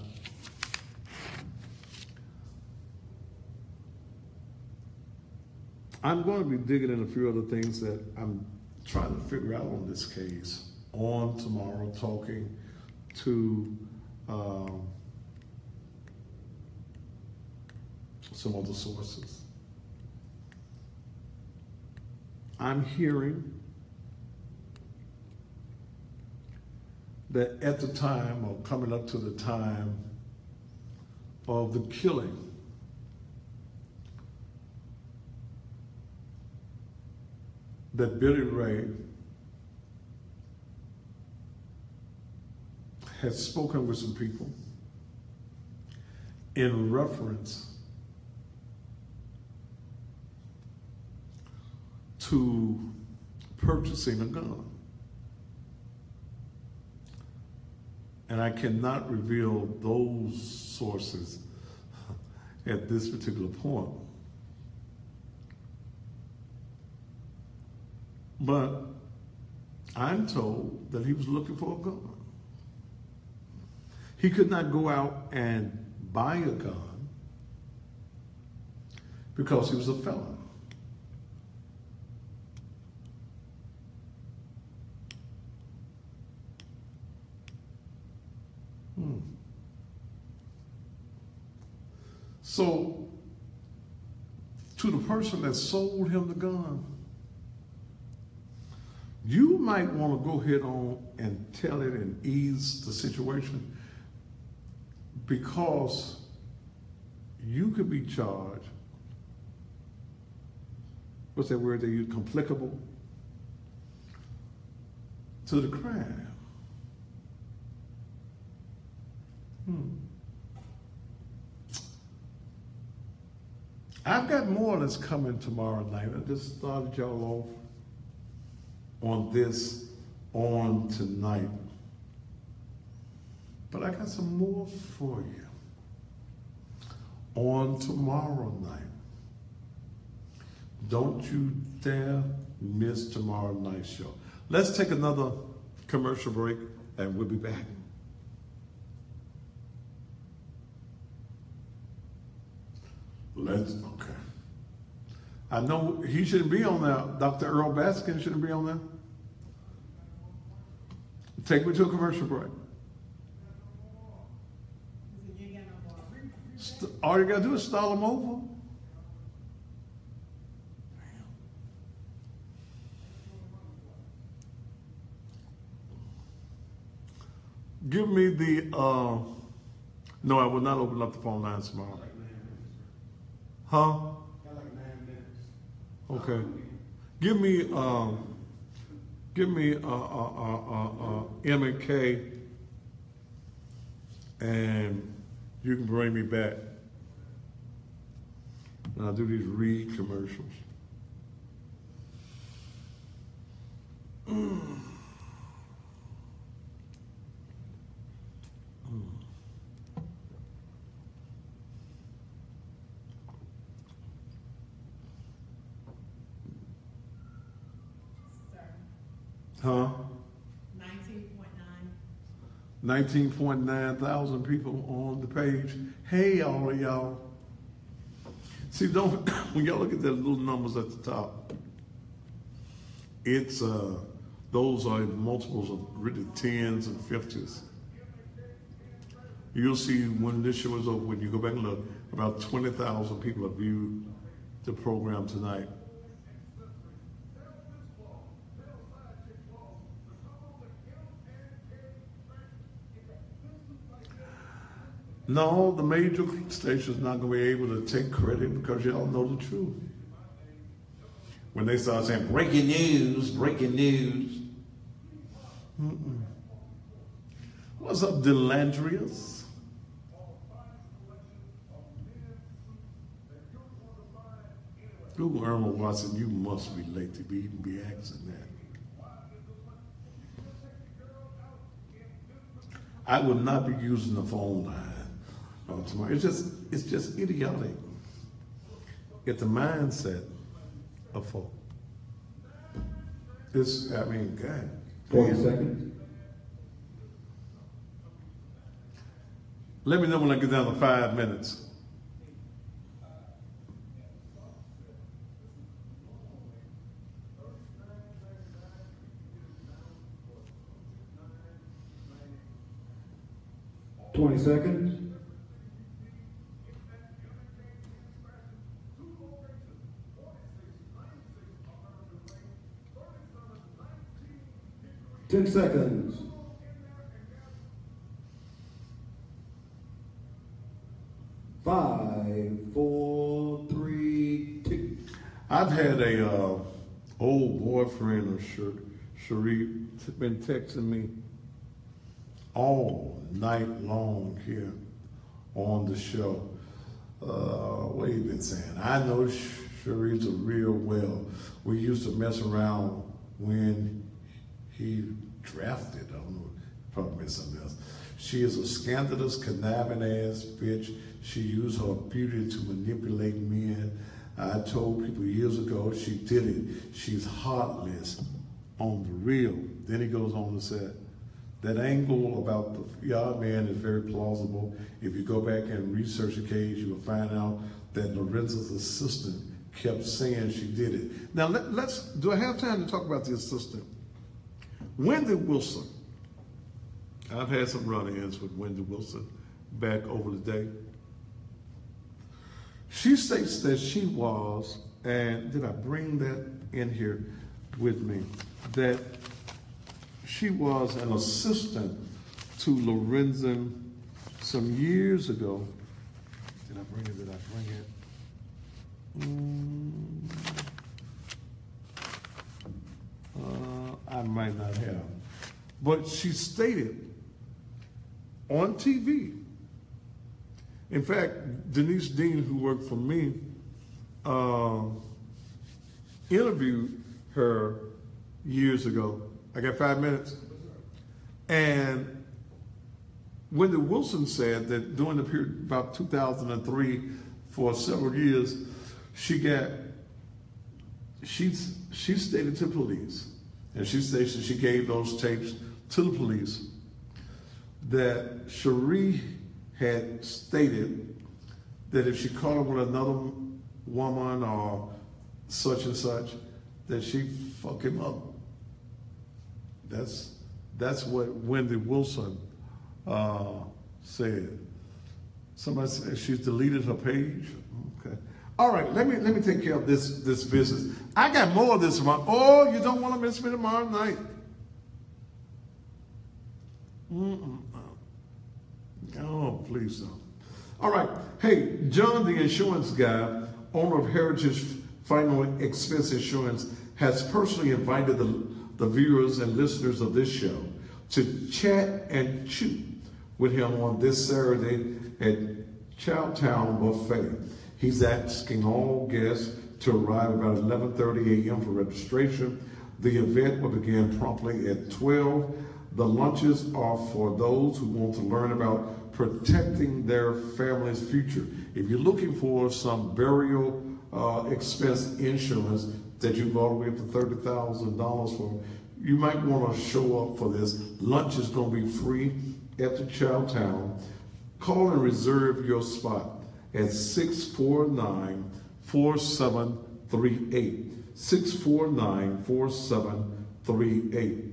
I'm going to be digging in a few other things that I'm trying to figure out on this case on tomorrow, talking to some other sources. I'm hearing that at the time, or coming up to the time of the killing, that Billy Ray had spoken with some people in reference to purchasing a gun. And I cannot reveal those sources at this particular point. But I'm told that he was looking for a gun. He could not go out and buy a gun because he was a felon. So, to the person that sold him the gun, you might want to go ahead on and tell it and ease the situation, because you could be charged, what's that word they use, complicable to the crime. I've got more that's coming tomorrow night. I just started y'all off on this on tonight. But I got some more for you on tomorrow night. Don't you dare miss tomorrow night's show. Let's take another commercial break and we'll be back. Okay. I know he shouldn't be on there. Dr. Earl Baskin shouldn't be on there. Take me to a commercial break. All you gotta do is stall them over. Give me the, no, I will not open up the phone lines tomorrow. Huh? Okay. Give me M and K, and you can bring me back. And I'll do these read commercials. Huh? 19.9 thousand people on the page. Hey, all of y'all. See, don't, when y'all look at the little numbers at the top, it's, those are multiples of really tens and 50s. You'll see when this show is over, when you go back and look, about 20,000 people have viewed the program tonight. No, the major station's not going to be able to take credit because y'all know the truth. When they start saying, breaking news, breaking news. What's up, Delandrius? Google Irma Watson, you must be late to be even be asking that. I would not be using the phone line tomorrow. It's just idiotic. It's the mindset of folk. It's, I mean, God. 40 seconds. Let me know when I get down to 5 minutes. Seconds. Ten seconds. 5, 4, 3, 2. I've had a old boyfriend of Sherry been texting me all night long here on the show. What you been saying? I know Sherra's real well. We used to mess around when he drafted. I don't know, probably meant something else. She is a scandalous, conniving ass bitch. She used her beauty to manipulate men. I told people years ago she did it. She's heartless on the real. Then he goes on to say, that angle about the yard man is very plausible. If you go back and research the case, you will find out that Lorenzo's assistant kept saying she did it. Now, do I have time to talk about the assistant? Wendy Wilson. I've had some run-ins with Wendy Wilson back over the day. She states that she was, and did I bring that in here with me, that she was an assistant to Lorenzo some years ago. Did I bring it? Did I bring it? I might not have. But she stated on TV. In fact, Denise Dean, who worked for me, interviewed her years ago. I got 5 minutes. And Wendy Wilson said that during the period about 2003, for several years, she stated to police, and she stated she gave those tapes to the police, that Sherra had stated that if she caught him with another woman or such and such, that she'd fuck him up. That's what Wendy Wilson said. Somebody said she's deleted her page. Okay. All right, let me take care of this business. I got more of this tomorrow. Oh, you don't want to miss me tomorrow night. Oh, please don't. All right. Hey, John, the insurance guy, owner of Heritage Final Expense Insurance, has personally invited the viewers and listeners of this show to chat and chew with him on this Saturday at Chowtown Buffet. He's asking all guests to arrive about 11:30 a.m. for registration. The event will begin promptly at 12. The lunches are for those who want to learn about protecting their family's future. If you're looking for some burial expense insurance that you go all the way up to $30,000 for, you might want to show up for this. Lunch is going to be free at the Chowtown. Call and reserve your spot at 649-4738. 649-4738.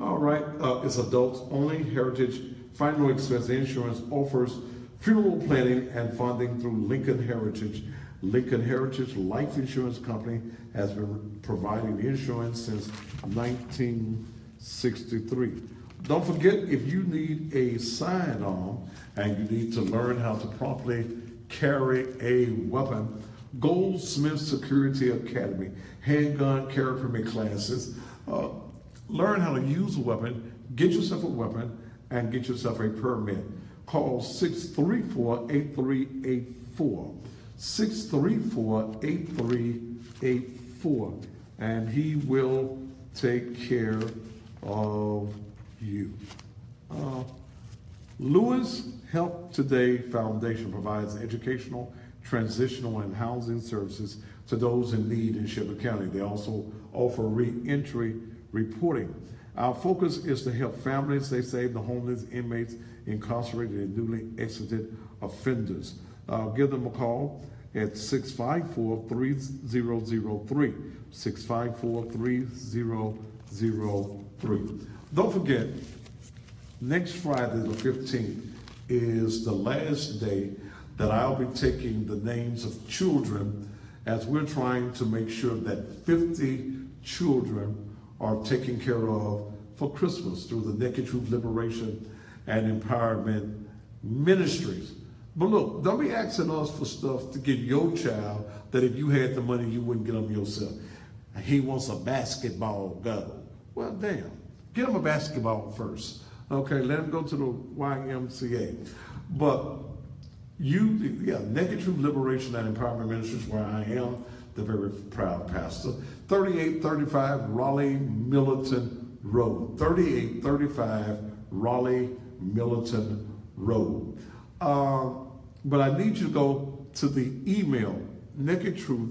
All right, it's adults only. Heritage Final Expense Insurance offers funeral planning and funding through Lincoln Heritage. Lincoln Heritage Life Insurance Company has been providing insurance since 1963. Don't forget, if you need a sidearm and you need to learn how to properly carry a weapon, Goldsmith Security Academy, handgun carry permit classes, learn how to use a weapon, get yourself a weapon, and get yourself a permit. Call 634-8384. 634-8384, and he will take care of you. Lewis Help Today Foundation provides educational, transitional, and housing services to those in need in Sherra County. They also offer re-entry reporting. Our focus is to help families stay safe, the homeless, inmates, incarcerated, and newly exited offenders. Give them a call at 654-3003. 654-3003. Don't forget, next Friday the 15th is the last day that I'll be taking the names of children, as we're trying to make sure that 50 children are taken care of for Christmas through the Naked Truth Liberation and Empowerment Ministries. But look, don't be asking us for stuff to give your child that if you had the money, you wouldn't get them yourself. He wants a basketball goal. Well, damn. Get him a basketball first. Okay, let him go to the YMCA. But Naked Truth Liberation and Empowerment Ministries, where I am the very proud pastor. 3835 Raleigh Militant Road. 3835 Raleigh Militant Road. But I need you to go to the email, Naked Truth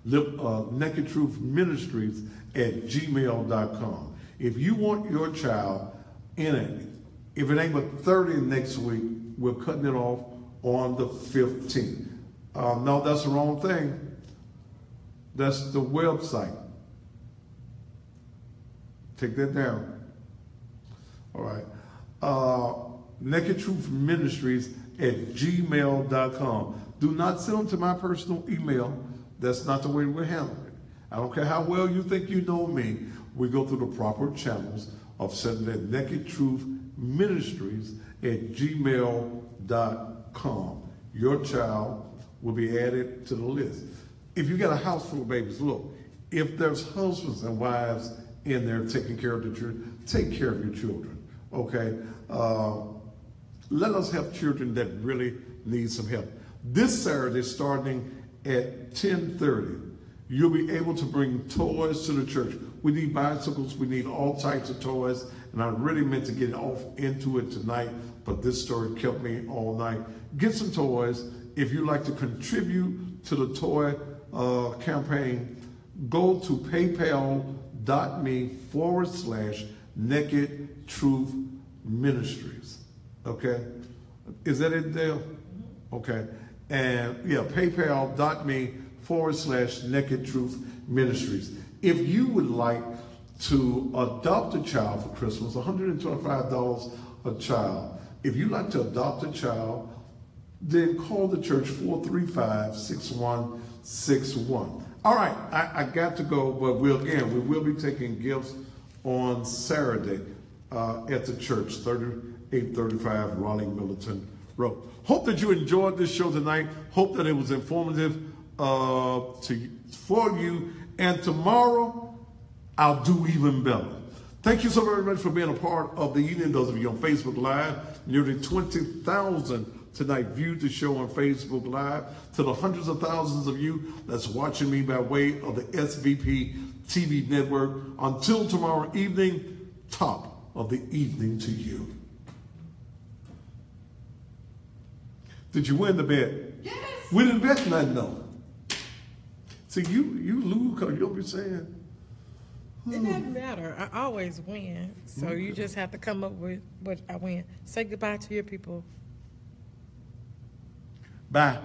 Ministries at gmail.com. If you want your child in it, if it ain't but 30 next week, we're cutting it off on the 15th. No, that's the wrong thing. That's the website. Take that down. All right. Naked Truth Ministries at gmail.com. Do not send them to my personal email. That's not the way we're handling it. I don't care how well you think you know me. We go through the proper channels of sending that Naked Truth Ministries at gmail.com. Your child will be added to the list. If you got a house full of babies, look, if there's husbands and wives in there taking care of the children, take care of your children, okay? Let us help children that really need some help. This Saturday, starting at 10:30, you'll be able to bring toys to the church. We need bicycles, we need all types of toys, and I really meant to get off into it tonight, but this story kept me all night. Get some toys. If you'd like to contribute to the toy campaign, go to paypal.me/Naked Truth Ministries. Okay? Is that it, Dale? Okay. And yeah, paypal.me/Naked Truth Ministries. If you would like to adopt a child for Christmas, $125 a child. If you'd like to adopt a child, then call the church 435-6161. All right, I got to go, but we will be taking gifts on Saturday at the church, 3835 Raleigh Militant Road. Hope that you enjoyed this show tonight. Hope that it was informative for you. And tomorrow, I'll do even better. Thank you so very much for being a part of the evening. Those of you on Facebook Live, nearly 20,000 tonight viewed the show on Facebook Live. To the hundreds of thousands of you that's watching me by way of the SVP TV network. Until tomorrow evening, top of the evening to you. Did you win the bet? Yes. We didn't bet nothing, though. See, you lose because you'll be saying. It doesn't matter. I always win. So you just have to come up with what I win. Say goodbye to your people. Bye.